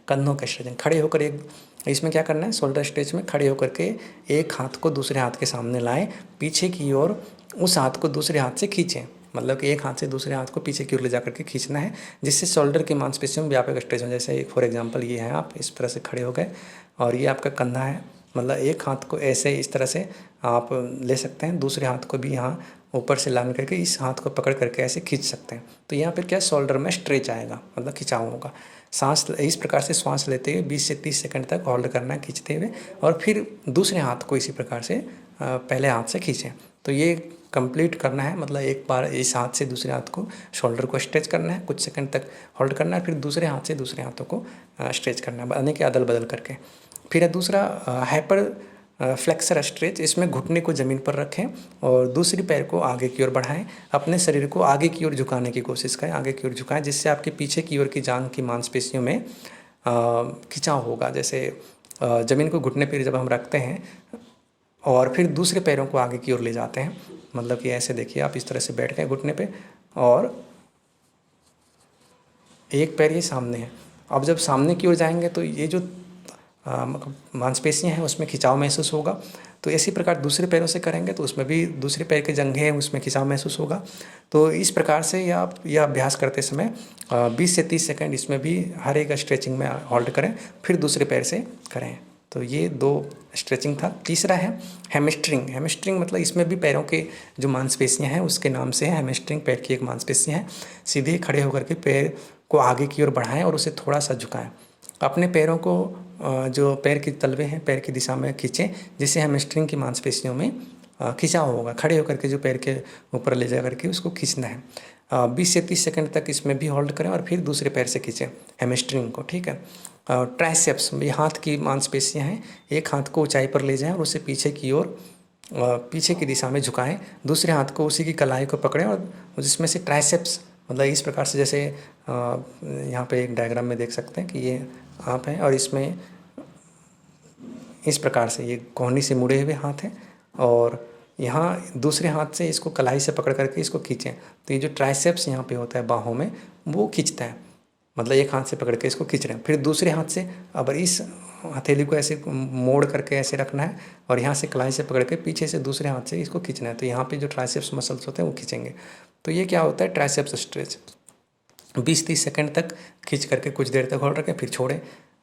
कंधों का स्ट्रेचिंग, खड़े होकर एक, इसमें क्या करना है, शोल्डर स्ट्रेच में खड़े होकर के एक हाथ को दूसरे हाथ के सामने लाएं, पीछे की ओर उस हाथ को दूसरे हाथ से खींचें, मतलब कि एक हाथ से दूसरे हाथ को पीछे की ओर ले जा करके खींचना है, जिससे शोल्डर की मांसपेशियों में व्यापक स्ट्रेच हो। जैसे फॉर एग्जांपल ये है, आप इस तरह से खड़े हो गए और ये आपका कंधा है, मतलब एक हाथ को ऐसे इस तरह से आप ले सकते हैं, दूसरे हाथ को भी यहाँ ऊपर से लाने करके इस हाथ को पकड़ करके ऐसे खींच सकते हैं। तो यहाँ पर क्या शोल्डर में स्ट्रेच आएगा, मतलब खिंचाव होगा। सांस इस प्रकार से श्वास लेते हुए 20 से 30 सेकंड तक होल्ड करना है खींचते हुए, और फिर दूसरे हाथ को इसी प्रकार से पहले हाथ से खींचें। तो ये कंप्लीट करना है, मतलब एक बार इस हाथ से दूसरे हाथ को शोल्डर को स्ट्रेच करना है, कुछ सेकंड तक होल्ड करना है, फिर दूसरे हाथ से दूसरे हाथों को स्ट्रेच करना है, यानी कि अदल बदल करके। फिर है दूसरा हाइपर फ्लेक्सर स्ट्रेच। इसमें घुटने को ज़मीन पर रखें और दूसरी पैर को आगे की ओर बढ़ाएं, अपने शरीर को आगे की ओर झुकाने की कोशिश करें, आगे की ओर झुकाएं, जिससे आपके पीछे की ओर की जांघ की मांसपेशियों में खिंचाव होगा। जैसे ज़मीन को घुटने पर जब हम रखते हैं और फिर दूसरे पैरों को आगे की ओर ले जाते हैं, मतलब कि ऐसे देखिए आप इस तरह से बैठ गए घुटने पे और एक पैर ये सामने है। अब जब सामने की ओर जाएंगे तो ये जो मांसपेशियां हैं उसमें खिंचाव महसूस होगा। तो इसी प्रकार दूसरे पैरों से करेंगे तो उसमें भी दूसरे पैर के जंघे हैं उसमें खिंचाव महसूस होगा। तो इस प्रकार से यह अभ्यास करते समय 20 से 30 सेकंड इसमें भी हर एक स्ट्रेचिंग में होल्ड करें, फिर दूसरे पैर से करें। तो ये 2 स्ट्रेचिंग था। तीसरा है हैमस्ट्रिंग। हैमस्ट्रिंग मतलब इसमें भी पैरों के जो मांसपेशियां हैं उसके नाम से है हैमस्ट्रिंग, पैर की एक मांसपेशियां है। सीधे खड़े होकर के पैर को आगे की ओर बढ़ाएं और उसे थोड़ा सा झुकाएं। अपने पैरों को जो पैर के तलवे हैं पैर की दिशा में खींचें, जिससे हैमस्ट्रिंग की मांसपेशियों में खिंचाव होगा। खड़े होकर के जो पैर के ऊपर ले जा करके उसको खींचना है। 20 से 30 सेकंड तक इसमें भी होल्ड करें और फिर दूसरे पैर से खींचें हैमस्ट्रिंग को, ठीक है। ट्राइसेप्स, ये हाथ की मांसपेशियां हैं, एक हाथ को ऊंचाई पर ले जाएं और उसे पीछे की ओर पीछे की दिशा में झुकाएं, दूसरे हाथ को उसी की कलाई को पकड़ें और जिसमें से ट्राइसेप्स, मतलब इस प्रकार से, जैसे यहाँ पे एक डायग्राम में देख सकते हैं कि ये आप हैं और इसमें इस प्रकार से ये कोहनी से मुड़े हुए हाथ हैं और यहाँ दूसरे हाथ से इसको कलाई से पकड़ करके इसको खींचें। तो ये जो ट्राइसेप्स यहाँ पे होता है बाहों में वो खींचता है, मतलब एक हाथ से पकड़ के इसको खींच रहे हैं। फिर दूसरे हाथ से अब इस हथेली को ऐसे मोड़ करके ऐसे रखना है और यहाँ से कलाई से पकड़ के पीछे से दूसरे हाथ से इसको खींचना है। तो यहाँ पे जो ट्राइसेप्स मसल्स होते हैं वो खींचेंगे। तो ये क्या होता है, ट्राइसेप्स स्ट्रेच। 20-30 सेकंड तक खींच करके कुछ देर तक होल्ड रखें, फिर छोड़ें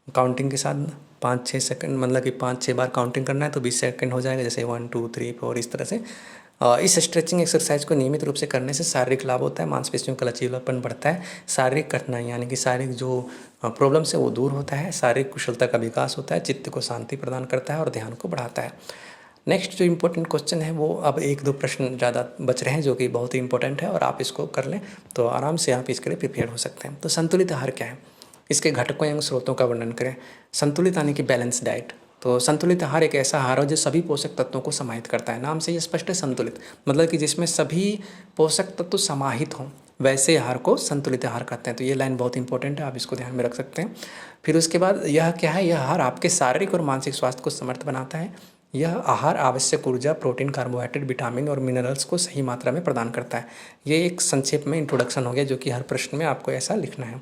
काउंटिंग के साथ। 5-6 सेकंड, मतलब कि 5-6 बार काउंटिंग करना है तो 20 सेकंड हो जाएगा, जैसे 1 2 3 4 इस तरह से। इस स्ट्रेचिंग एक्सरसाइज को नियमित रूप से करने से शारीरिक लाभ होता है, मांसपेशियों का लचीलापन बढ़ता है, शारीरिक कठिनाई यानी कि शारीरिक जो प्रॉब्लम्स है वो दूर होता है, शारीरिक कुशलता का विकास होता है, चित्त को शांति प्रदान करता है और ध्यान को बढ़ाता है। नेक्स्ट जो इम्पोर्टेंट क्वेश्चन है वो अब 1-2 प्रश्न ज़्यादा बच रहे हैं जो कि बहुत ही इंपॉर्टेंट है और आप इसको कर लें तो आराम से आप इसके लिए प्रिपेयर हो सकते हैं। तो संतुलित आहार क्या है, इसके घटकों एवं स्रोतों का वर्णन करें। संतुलित यानी कि बैलेंस डाइट। तो संतुलित आहार एक ऐसा आहार है जो सभी पोषक तत्वों को समाहित करता है। नाम से ये स्पष्ट है संतुलित, मतलब कि जिसमें सभी पोषक तत्व समाहित हों, वैसे आहार को संतुलित आहार कहते हैं। तो ये लाइन बहुत इंपॉर्टेंट है, आप इसको ध्यान में रख सकते हैं। फिर उसके बाद यह क्या है, यह आहार आपके शारीरिक और मानसिक स्वास्थ्य को समर्थ बनाता है। यह आहार आवश्यक ऊर्जा, प्रोटीन, कार्बोहाइड्रेट, विटामिन और मिनरल्स को सही मात्रा में प्रदान करता है। ये एक संक्षेप में इंट्रोडक्शन हो गया जो कि हर प्रश्न में आपको ऐसा लिखना है।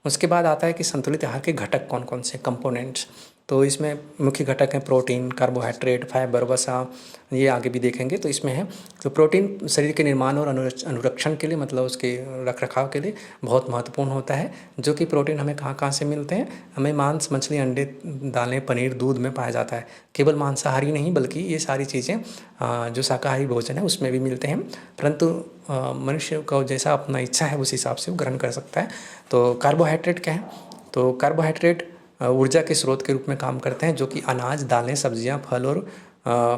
उसके बाद आता है कि संतुलित आहार के घटक कौन कौन से, कंपोनेंट्स। तो इसमें मुख्य घटक हैं प्रोटीन, कार्बोहाइड्रेट, फाइबर, वसा, ये आगे भी देखेंगे। तो इसमें है तो प्रोटीन शरीर के निर्माण और अनुरक्षण के लिए, मतलब उसके रख रखाव के लिए बहुत महत्वपूर्ण होता है। जो कि प्रोटीन हमें कहाँ कहाँ से मिलते हैं, हमें मांस, मछली, अंडे, दालें, पनीर, दूध में पाया जाता है। केवल मांसाहारी नहीं बल्कि ये सारी चीज़ें जो शाकाहारी भोजन है उसमें भी मिलते हैं, परंतु मनुष्य को जैसा अपना इच्छा है उस हिसाब से वो ग्रहण कर सकता है। तो कार्बोहाइड्रेट क्या है, तो कार्बोहाइड्रेट ऊर्जा के स्रोत के रूप में काम करते हैं, जो कि अनाज, दालें, सब्जियां, फल और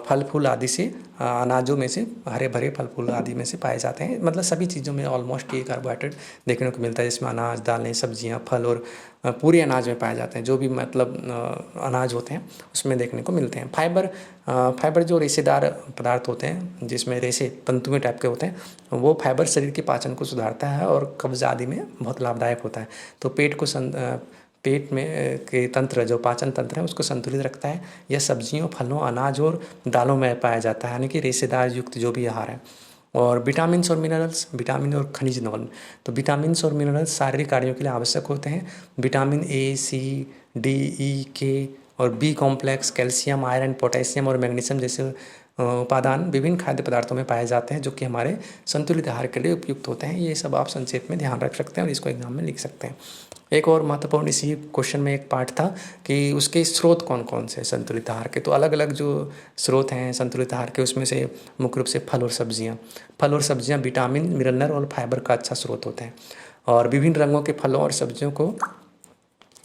फल फूल आदि से, अनाजों में से, हरे भरे फल फूल आदि में से पाए जाते हैं। मतलब सभी चीज़ों में ऑलमोस्ट ये कार्बोहाइड्रेट देखने को मिलता है, जिसमें अनाज, दालें, सब्जियां, फल और पूरे अनाज में पाए जाते हैं। जो भी मतलब अनाज होते हैं उसमें देखने को मिलते हैं। फाइबर जो रेशेदार पदार्थ होते हैं, जिसमें रेशे तंतुएं टाइप के होते हैं, वो फाइबर शरीर के पाचन को सुधारता है और कब्ज आदि में बहुत लाभदायक होता है। तो पेट में के तंत्र, जो पाचन तंत्र है, उसको संतुलित रखता है। यह सब्जियों, फलों, अनाज और दालों में पाया जाता है, यानी कि रेशेदार युक्त जो भी आहार है। और विटामिन्स और मिनरल्स, विटामिन और खनिज लवण। तो विटामिन्स और मिनरल्स शारीरिक कार्यों के लिए आवश्यक होते हैं। Vitamin A, C, D, E, K और B complex, calcium, iron, potassium और मैग्नीशियम जैसे उपादान विभिन्न खाद्य पदार्थों में पाए जाते हैं, जो कि हमारे संतुलित आहार के लिए उपयुक्त होते हैं। ये सब आप संक्षेप में ध्यान रख सकते हैं और इसको एग्जाम में लिख सकते हैं। एक और महत्वपूर्ण इसी क्वेश्चन में एक पार्ट था कि उसके स्रोत कौन कौन से संतुलित आहार के। तो अलग अलग जो स्रोत हैं संतुलित आहार के, उसमें से मुख्य रूप से फल और सब्जियां। फल और सब्जियां विटामिन, मिनरल और फाइबर का अच्छा स्रोत होते हैं। और विभिन्न रंगों के फलों और सब्जियों को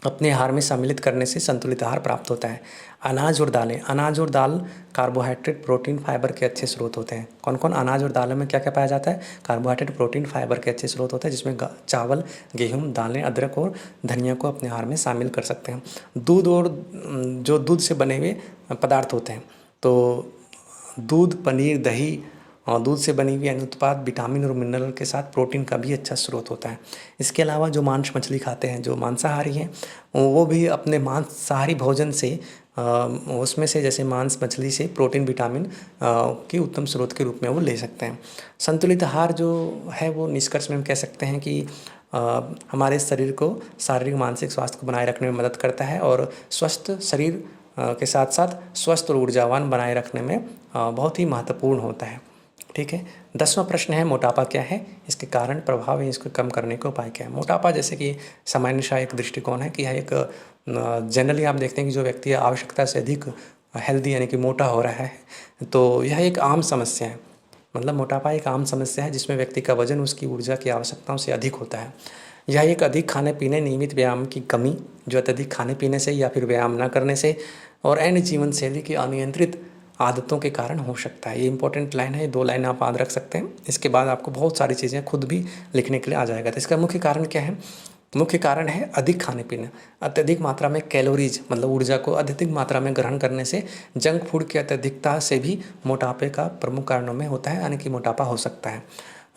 अपने आहार में सम्मिलित करने से संतुलित आहार प्राप्त होता है। अनाज और दालें, अनाज और दाल कार्बोहाइड्रेट, प्रोटीन, फाइबर के अच्छे स्रोत होते हैं। कौन कौन? अनाज और दालों में क्या क्या पाया जाता है? कार्बोहाइड्रेट, प्रोटीन, फाइबर के अच्छे स्रोत होते हैं, जिसमें चावल, गेहूं, दालें, अदरक और धनिया को अपने आहार में शामिल कर सकते हैं। दूध और जो दूध से बने हुए पदार्थ होते हैं, तो दूध, पनीर, दही और दूध से बनी हुई अन्य उत्पाद विटामिन और मिनरल के साथ प्रोटीन का भी अच्छा स्रोत होता है। इसके अलावा जो मांस मछली खाते हैं, जो मांसाहारी हैं, वो भी अपने मांसाहारी भोजन से उसमें से जैसे मांस मछली से प्रोटीन, विटामिन के उत्तम स्रोत के रूप में वो ले सकते हैं। संतुलित आहार जो है वो निष्कर्ष में हम कह सकते हैं कि हमारे शरीर को शारीरिक मानसिक स्वास्थ्य को बनाए रखने में मदद करता है और स्वस्थ शरीर के साथ साथ स्वस्थ और ऊर्जावान बनाए रखने में बहुत ही महत्वपूर्ण होता है। ठीक है। 10वां प्रश्न है, मोटापा क्या है, इसके कारण, प्रभाव है, इसको कम करने का उपाय क्या है। मोटापा जैसे कि सामान्य सा एक दृष्टिकोण है कि यह एक जनरली आप देखते हैं कि जो व्यक्ति आवश्यकता से अधिक हेल्दी यानी कि मोटा हो रहा है, तो यह एक आम समस्या है। मतलब मोटापा एक आम समस्या है जिसमें व्यक्ति का वजन उसकी ऊर्जा की आवश्यकताओं से अधिक होता है। यह एक अधिक खाने पीने, नियमित व्यायाम की कमी, जो अत्यधिक खाने पीने से या फिर व्यायाम न करने से और अन्य जीवन शैली की अनियंत्रित आदतों के कारण हो सकता है। ये इंपॉर्टेंट लाइन है, 2 लाइन आप याद रख सकते हैं। इसके बाद आपको बहुत सारी चीज़ें खुद भी लिखने के लिए आ जाएगा। तो इसका मुख्य कारण क्या है? मुख्य कारण है अधिक खाने पीने, अत्यधिक मात्रा में कैलोरीज मतलब ऊर्जा को अत्यधिक मात्रा में ग्रहण करने से। जंक फूड की अत्यधिकता से भी मोटापे का प्रमुख कारणों में होता है, यानी कि मोटापा हो सकता है।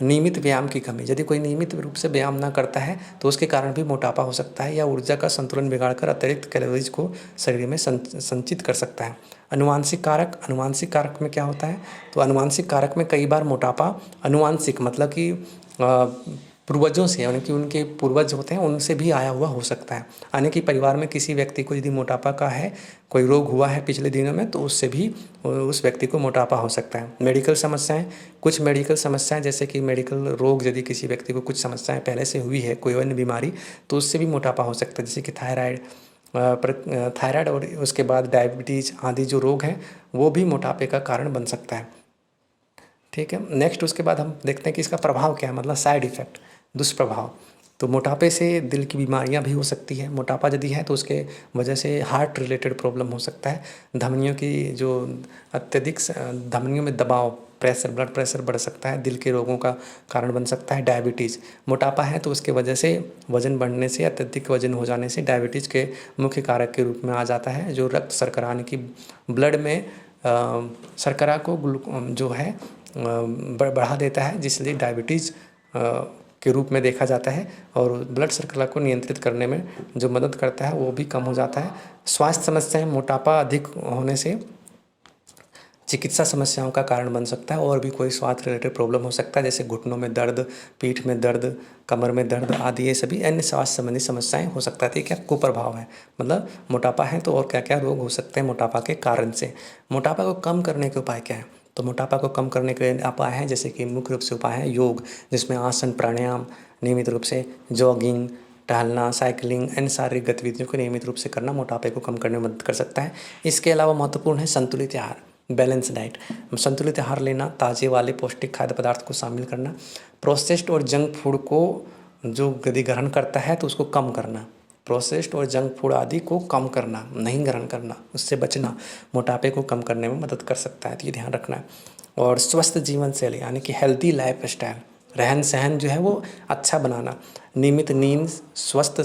नियमित व्यायाम की कमी, यदि कोई नियमित रूप से व्यायाम ना करता है तो उसके कारण भी मोटापा हो सकता है, या ऊर्जा का संतुलन बिगाड़कर अतिरिक्त कैलोरीज को शरीर में संचित कर सकता है। अनुवांशिक कारक, अनुवांशिक कारक में क्या होता है? तो अनुवांशिक कारक में कई बार मोटापा अनुवांशिक मतलब कि पूर्वजों से, यानी कि उनके पूर्वज होते हैं उनसे भी आया हुआ हो सकता है। यानी कि परिवार में किसी व्यक्ति को यदि मोटापा का है, कोई रोग हुआ है पिछले दिनों में, तो उससे भी उस व्यक्ति को मोटापा हो सकता है। मेडिकल समस्याएं, कुछ मेडिकल समस्याएं जैसे कि मेडिकल रोग, यदि किसी व्यक्ति को कुछ समस्याएं पहले से हुई है, कोई अन्य बीमारी, तो उससे भी मोटापा हो सकता है, जैसे कि थायराइड और उसके बाद डायबिटीज़ आदि जो रोग हैं वो भी मोटापे का कारण बन सकता है। ठीक है। नेक्स्ट उसके बाद हम देखते हैं कि इसका प्रभाव क्या है, मतलब साइड इफ़ेक्ट, दुष्प्रभाव। तो मोटापे से दिल की बीमारियां भी हो सकती है। मोटापा यदि है तो उसके वजह से हार्ट रिलेटेड प्रॉब्लम हो सकता है। धमनियों की जो अत्यधिक धमनियों में दबाव, प्रेशर, ब्लड प्रेशर बढ़ सकता है, दिल के रोगों का कारण बन सकता है। डायबिटीज़, मोटापा है तो उसके वजह से वजन बढ़ने से, अत्यधिक वजन हो जाने से डायबिटीज़ के मुख्य कारक के रूप में आ जाता है, जो रक्त शर्करा यानी कि ब्लड में शर्करा को जो है बढ़ा देता है, जिसलिए डायबिटीज़ के रूप में देखा जाता है। और ब्लड शर्करा को नियंत्रित करने में जो मदद करता है वो भी कम हो जाता है। स्वास्थ्य समस्याएं, मोटापा अधिक होने से चिकित्सा समस्याओं का कारण बन सकता है, और भी कोई स्वास्थ्य रिलेटेड प्रॉब्लम हो सकता है, जैसे घुटनों में दर्द, पीठ में दर्द, कमर में दर्द आदि, ये सभी अन्य स्वास्थ्य संबंधी समस्याएं हो सकता है। क्या कुप्रभाव है, मतलब मोटापा है तो और क्या क्या रोग हो सकते हैं मोटापा के कारण से। मोटापा को कम करने के उपाय क्या है? तो मोटापा को कम करने के उपाय हैं, जैसे कि मुख्य रूप से उपाय है योग, जिसमें आसन, प्राणायाम, नियमित रूप से जॉगिंग, टहलना, साइकिलिंग, इन शारीरिक गतिविधियों को नियमित रूप से करना मोटापे को कम करने में मदद कर सकता है। इसके अलावा महत्वपूर्ण है संतुलित आहार, बैलेंस डाइट। संतुलित आहार लेना, ताजे वाले पौष्टिक खाद्य पदार्थ को शामिल करना, प्रोसेस्ड और जंक फूड को जो यदि ग्रहण करता है तो उसको कम करना, प्रोसेस्ड और जंक फूड आदि को कम करना, नहीं ग्रहण करना, उससे बचना मोटापे को कम करने में मदद कर सकता है, तो ये ध्यान रखना है। और स्वस्थ जीवन शैली यानी कि हेल्दी लाइफ स्टाइल, रहन सहन जो है वो अच्छा बनाना, नियमित नींद, स्वस्थ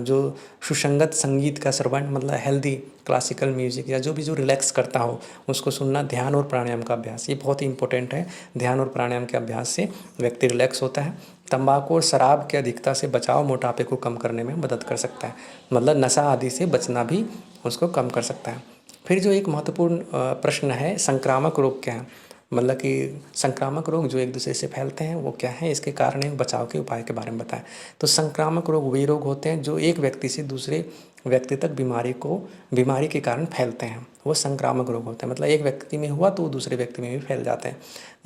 जो सुसंगत संगीत का श्रवण, मतलब हेल्दी क्लासिकल म्यूजिक या जो भी जो रिलैक्स करता हो उसको सुनना, ध्यान और प्राणायाम का अभ्यास, ये बहुत ही इंपॉर्टेंट है। ध्यान और प्राणायाम के अभ्यास से व्यक्ति रिलैक्स होता है। तंबाकू और शराब की अधिकता से बचाव मोटापे को कम करने में मदद कर सकता है, मतलब नशा आदि से बचना भी उसको कम कर सकता है। फिर जो एक महत्वपूर्ण प्रश्न है, संक्रामक रोग क्या है, मतलब कि संक्रामक रोग जो एक दूसरे से फैलते हैं वो क्या है, इसके कारण एक बचाव के उपाय के बारे में बताएं। तो संक्रामक रोग वे रोग होते हैं जो एक व्यक्ति से दूसरे व्यक्ति तक बीमारी के कारण फैलते हैं, वो संक्रामक रोग होते हैं। मतलब एक व्यक्ति में हुआ तो वो दूसरे व्यक्ति में भी फैल जाते हैं।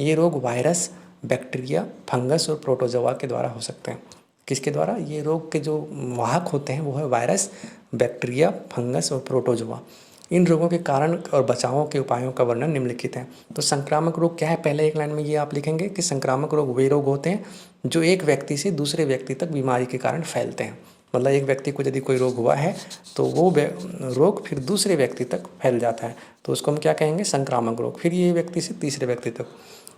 ये रोग वायरस, बैक्टीरिया, फंगस और प्रोटोजोआ के द्वारा हो सकते हैं। किसके द्वारा? ये रोग के जो वाहक होते हैं वो है वायरस, बैक्टीरिया, फंगस और प्रोटोजोआ। इन रोगों के कारण और बचावों के उपायों का वर्णन निम्नलिखित है। तो संक्रामक रोग क्या है, पहले एक लाइन में ये आप लिखेंगे कि संक्रामक रोग वे रोग होते हैं जो एक व्यक्ति से दूसरे व्यक्ति तक बीमारी के कारण फैलते हैं। मतलब एक व्यक्ति को यदि कोई रोग हुआ है तो वो रोग फिर दूसरे व्यक्ति तक फैल जाता है, तो उसको हम क्या कहेंगे? संक्रामक रोग। फिर ये व्यक्ति से तीसरे व्यक्ति तक।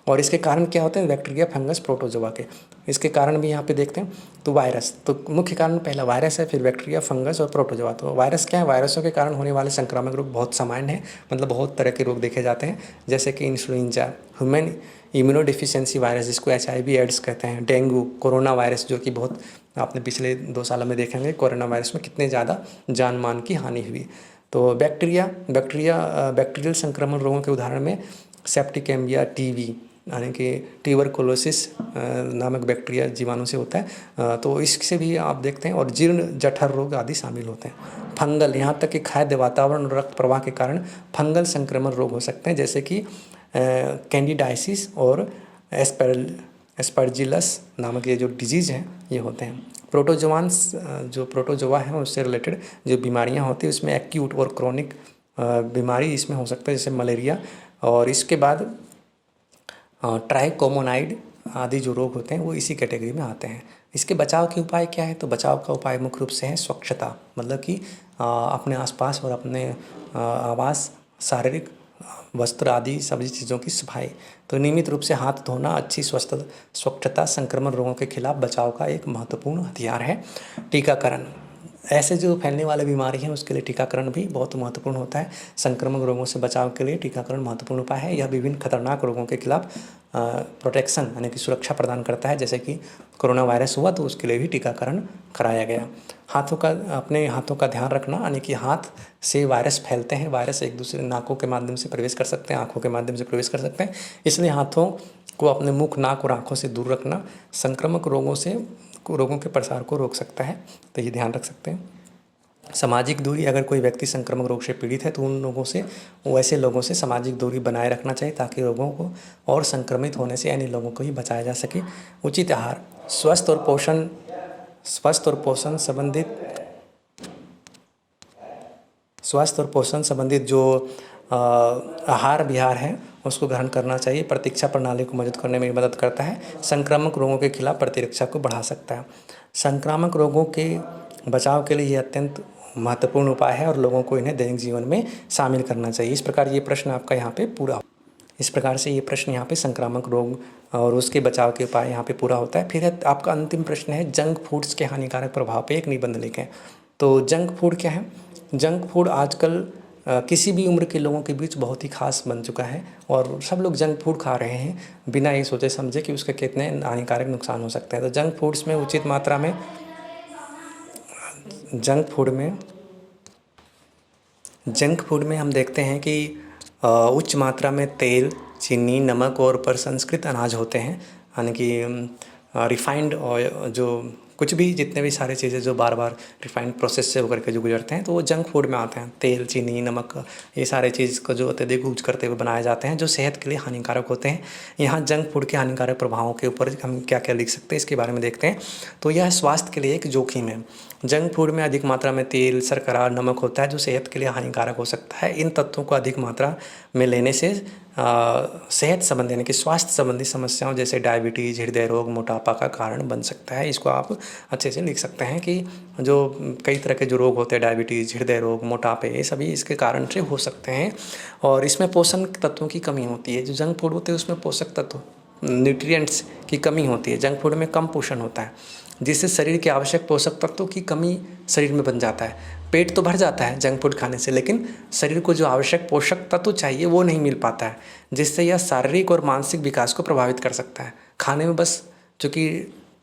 और इसके कारण क्या होते हैं? बैक्टीरिया, फंगस, प्रोटोजोआ के। इसके कारण भी यहाँ पे देखते हैं तो वायरस, तो मुख्य कारण पहला वायरस है, फिर बैक्टीरिया, फंगस और प्रोटोजोआ। तो वायरस क्या है? वायरसों के कारण होने वाले संक्रामक रोग बहुत सामान्य हैं, मतलब बहुत तरह के रोग देखे जाते हैं, जैसे कि इन्फ्लुएंजा, ह्यूमन इम्यूनोडिफिशियंसी वायरस जिसको HIV एड्स कहते हैं, डेंगू, कोरोना वायरस जो कि बहुत आपने पिछले 2 सालों में देखेंगे कोरोना वायरस में कितने ज़्यादा जान मान की हानि हुई। तो बैक्टीरियल संक्रमण रोगों के उदाहरण में सेप्टिकेमिया, टीबी यानी कि ट्यूबरकुलोसिस नामक बैक्टीरिया जीवाणु से होता है, तो इससे भी आप देखते हैं। और जीर्ण जठर रोग आदि शामिल होते हैं। फंगल, यहाँ तक कि खाद्य, वातावरण और रक्त प्रवाह के कारण फंगल संक्रमण रोग हो सकते हैं, जैसे कि कैंडिडाइसिस और एस्परजिलस नामक ये जो डिजीज़ हैं ये होते हैं। प्रोटोजोआ है उससे रिलेटेड जो बीमारियां होती हैं उसमें एक्यूट और क्रोनिक बीमारी इसमें हो सकता है, जैसे मलेरिया। और इसके बाद ट्राइकोमोनाइड आदि जो रोग होते हैं वो इसी कैटेगरी में आते हैं। इसके बचाव के उपाय क्या है? तो बचाव का उपाय मुख्य रूप से है स्वच्छता, मतलब कि अपने आसपास और अपने आवास, शारीरिक वस्त्र आदि सभी चीज़ों की सफाई। तो नियमित रूप से हाथ धोना, अच्छी स्वच्छता संक्रमण रोगों के खिलाफ बचाव का एक महत्वपूर्ण हथियार है। टीकाकरण, ऐसे जो फैलने वाले बीमारी हैं उसके लिए टीकाकरण भी बहुत महत्वपूर्ण होता है। संक्रामक रोगों से बचाव के लिए टीकाकरण महत्वपूर्ण उपाय है। यह विभिन्न खतरनाक रोगों के खिलाफ प्रोटेक्शन यानी कि सुरक्षा प्रदान करता है। जैसे कि कोरोना वायरस हुआ तो उसके लिए भी टीकाकरण कराया गया। अपने हाथों का ध्यान रखना, यानी कि हाथ से वायरस फैलते हैं। वायरस एक दूसरे नाकों के माध्यम से प्रवेश कर सकते हैं, आँखों के माध्यम से प्रवेश कर सकते हैं, इसलिए हाथों को अपने मुख, नाक और आँखों से दूर रखना संक्रामक रोगों के प्रसार को रोक सकता है, तो ये ध्यान रख सकते हैं। सामाजिक दूरी, अगर कोई व्यक्ति संक्रामक रोग से पीड़ित है तो ऐसे लोगों से सामाजिक दूरी बनाए रखना चाहिए ताकि रोगों को और संक्रमित होने से अन्य लोगों को ही बचाया जा सके। उचित आहार, स्वस्थ और पोषण संबंधित जो आहार विहार है उसको ग्रहण करना चाहिए। प्रतिरक्षा प्रणाली को मजबूत करने में मदद करता है। संक्रामक रोगों के खिलाफ प्रतिरक्षा को बढ़ा सकता है। संक्रामक रोगों के बचाव के लिए ये अत्यंत महत्वपूर्ण उपाय है और लोगों को इन्हें दैनिक जीवन में शामिल करना चाहिए। इस प्रकार ये प्रश्न आपका यहाँ पे पूरा, इस प्रकार से ये प्रश्न यहाँ पे संक्रामक रोग और उसके बचाव के उपाय यहाँ पे पूरा होता है। फिर आपका अंतिम प्रश्न है जंक फूड्स के हानिकारक प्रभाव पे एक निबंध लिखें। तो जंक फूड क्या है? जंक फूड आजकल किसी भी उम्र के लोगों के बीच बहुत ही खास बन चुका है और सब लोग जंक फूड खा रहे हैं बिना ये सोचे समझे कि उसके कितने हानिकारक नुकसान हो सकते हैं। तो जंक फूड्स में उचित मात्रा में जंक फूड में हम देखते हैं कि उच्च मात्रा में तेल, चीनी, नमक और प्रसंस्कृत अनाज होते हैं, यानी कि रिफाइंड ऑयल, जो कुछ भी जितने भी सारे चीज़ें जो बार बार रिफाइंड प्रोसेस से होकर के जो गुजरते हैं तो वो जंक फूड में आते हैं। तेल, चीनी, नमक, ये सारे चीज़ को जो अत्यधिक यूज करते हुए बनाए जाते हैं जो सेहत के लिए हानिकारक होते हैं। यहाँ जंक फूड के हानिकारक प्रभावों के ऊपर हम क्या क्या लिख सकते हैं इसके बारे में देखते हैं। तो यह स्वास्थ्य के लिए एक जोखिम है। जंक फूड में अधिक मात्रा में तेल, शर्करा, नमक होता है जो सेहत के लिए हानिकारक हो सकता है। इन तत्वों को अधिक मात्रा में लेने से सेहत संबंधी यानी कि स्वास्थ्य संबंधी समस्याओं जैसे डायबिटीज़, हृदय रोग, मोटापा का कारण बन सकता है। इसको आप अच्छे से लिख सकते हैं कि जो कई तरह के जो रोग होते हैं, डायबिटीज़, हृदय रोग, मोटापे, ये सभी इसके कारण से हो सकते हैं। और इसमें पोषण तत्वों की कमी होती है। जो जंक फूड होते हैं उसमें पोषक तत्व, न्यूट्रिएंट्स की कमी होती है। जंक फूड में कम पोषण होता है जिससे शरीर के आवश्यक पोषक तत्वों की कमी शरीर में बन जाता है। पेट तो भर जाता है जंक फूड खाने से, लेकिन शरीर को जो आवश्यक पोषक तत्व चाहिए वो नहीं मिल पाता है, जिससे यह शारीरिक और मानसिक विकास को प्रभावित कर सकता है। खाने में बस चूँकि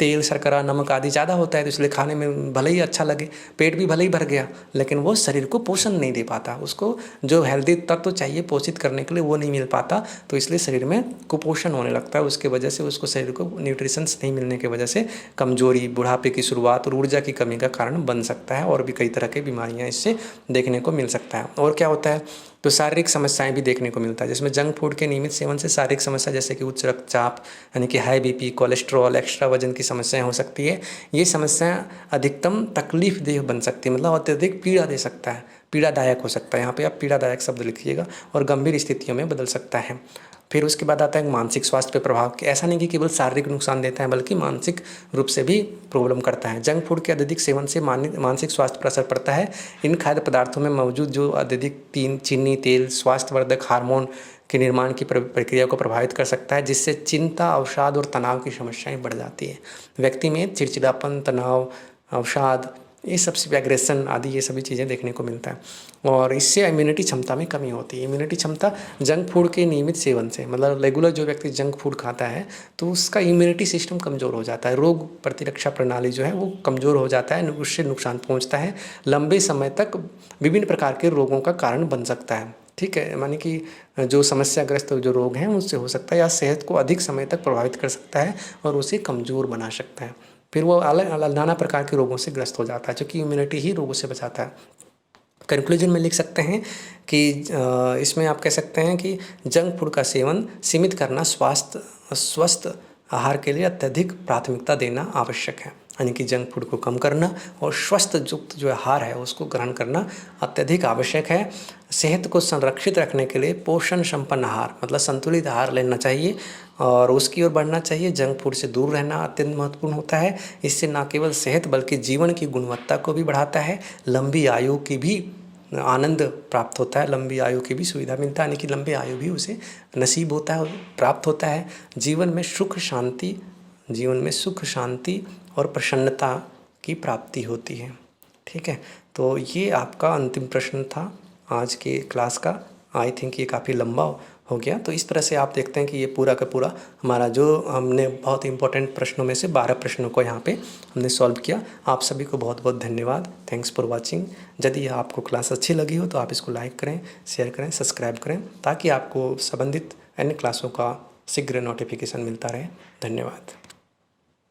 तेल, शर्करा, नमक आदि ज़्यादा होता है, तो इसलिए खाने में भले ही अच्छा लगे, पेट भी भले ही भर गया, लेकिन वो शरीर को पोषण नहीं दे पाता। उसको जो हेल्दी तत्व चाहिए पोषित करने के लिए वो नहीं मिल पाता, तो इसलिए शरीर में कुपोषण होने लगता है। उसके वजह से उसको शरीर को न्यूट्रिशंस नहीं मिलने की वजह से कमजोरी, बुढ़ापे की शुरुआत और ऊर्जा की कमी का कारण बन सकता है, और भी कई तरह की बीमारियाँ इससे देखने को मिल सकता है। और क्या होता है, तो शारीरिक समस्याएं भी देखने को मिलता है, जिसमें जंक फूड के नियमित सेवन से शारीरिक समस्या जैसे कि उच्च रक्तचाप यानी कि हाई बीपी, कोलेस्ट्रॉल, एक्स्ट्रा वजन की समस्याएं हो सकती है। ये समस्याएं अधिकतम तकलीफदेह बन सकती है, मतलब अत्यधिक पीड़ा दे सकता है, पीड़ादायक हो सकता है। यहाँ पे आप पीड़ादायक शब्द लिखिएगा, और गंभीर स्थितियों में बदल सकता है। फिर उसके बाद आता है मानसिक स्वास्थ्य पे प्रभाव, कि ऐसा नहीं कि केवल शारीरिक नुकसान देता है बल्कि मानसिक रूप से भी प्रॉब्लम करता है। जंक फूड के अत्यधिक सेवन से मानसिक स्वास्थ्य पर असर पड़ता है। इन खाद्य पदार्थों में मौजूद जो अत्यधिक चीनी, तेल स्वास्थ्यवर्धक हार्मोन के निर्माण की प्रक्रिया को प्रभावित कर सकता है, जिससे चिंता, अवसाद और तनाव की समस्याएं बढ़ जाती है। व्यक्ति में चिड़चिड़ापन, तनाव, अवसाद, ये सबसे एग्रेशन आदि ये सभी चीज़ें देखने को मिलता है। और इससे इम्यूनिटी क्षमता में कमी होती है। इम्यूनिटी क्षमता जंक फूड के नियमित सेवन से, मतलब रेगुलर जो व्यक्ति जंक फूड खाता है तो उसका इम्यूनिटी सिस्टम कमज़ोर हो जाता है, रोग प्रतिरक्षा प्रणाली जो है वो कमज़ोर हो जाता है, उससे नुकसान पहुंचता है, लंबे समय तक विभिन्न प्रकार के रोगों का कारण बन सकता है। ठीक है, माने कि जो समस्याग्रस्त जो रोग हैं उससे हो सकता है, या सेहत को अधिक समय तक प्रभावित कर सकता है और उसे कमज़ोर बना सकता है। फिर वो अलग नाना प्रकार के रोगों से ग्रस्त हो जाता है, क्योंकि इम्यूनिटी ही रोगों से बचाता है। कंक्लूजन में लिख सकते हैं कि इसमें आप कह सकते हैं कि जंक फूड का सेवन सीमित करना स्वस्थ आहार के लिए अत्यधिक प्राथमिकता देना आवश्यक है। यानी कि जंक फूड को कम करना और स्वस्थ युक्त जो आहार है उसको ग्रहण करना अत्यधिक आवश्यक है। सेहत को संरक्षित रखने के लिए पोषण संपन्न आहार, मतलब संतुलित आहार लेना चाहिए और उसकी ओर बढ़ना चाहिए। जंक फूड से दूर रहना अत्यंत महत्वपूर्ण होता है। इससे न केवल सेहत बल्कि जीवन की गुणवत्ता को भी बढ़ाता है, लंबी आयु की भी आनंद प्राप्त होता है, लंबी आयु की भी सुविधा मिलता है, यानी कि लंबी आयु भी उसे नसीब होता है और प्राप्त होता है। जीवन में सुख शांति और प्रसन्नता की प्राप्ति होती है। ठीक है, तो ये आपका अंतिम प्रश्न था आज के क्लास का। आई थिंक ये काफ़ी लंबा हो गया, तो इस तरह से आप देखते हैं कि ये पूरा का पूरा हमारा जो हमने बहुत इंपॉर्टेंट प्रश्नों में से 12 प्रश्नों को यहाँ पे हमने सॉल्व किया। आप सभी को बहुत बहुत धन्यवाद। Thanks for watching. यदि आपको क्लास अच्छी लगी हो तो आप इसको लाइक करें, शेयर करें, सब्सक्राइब करें, ताकि आपको संबंधित अन्य क्लासों का शीघ्र नोटिफिकेशन मिलता रहे। धन्यवाद।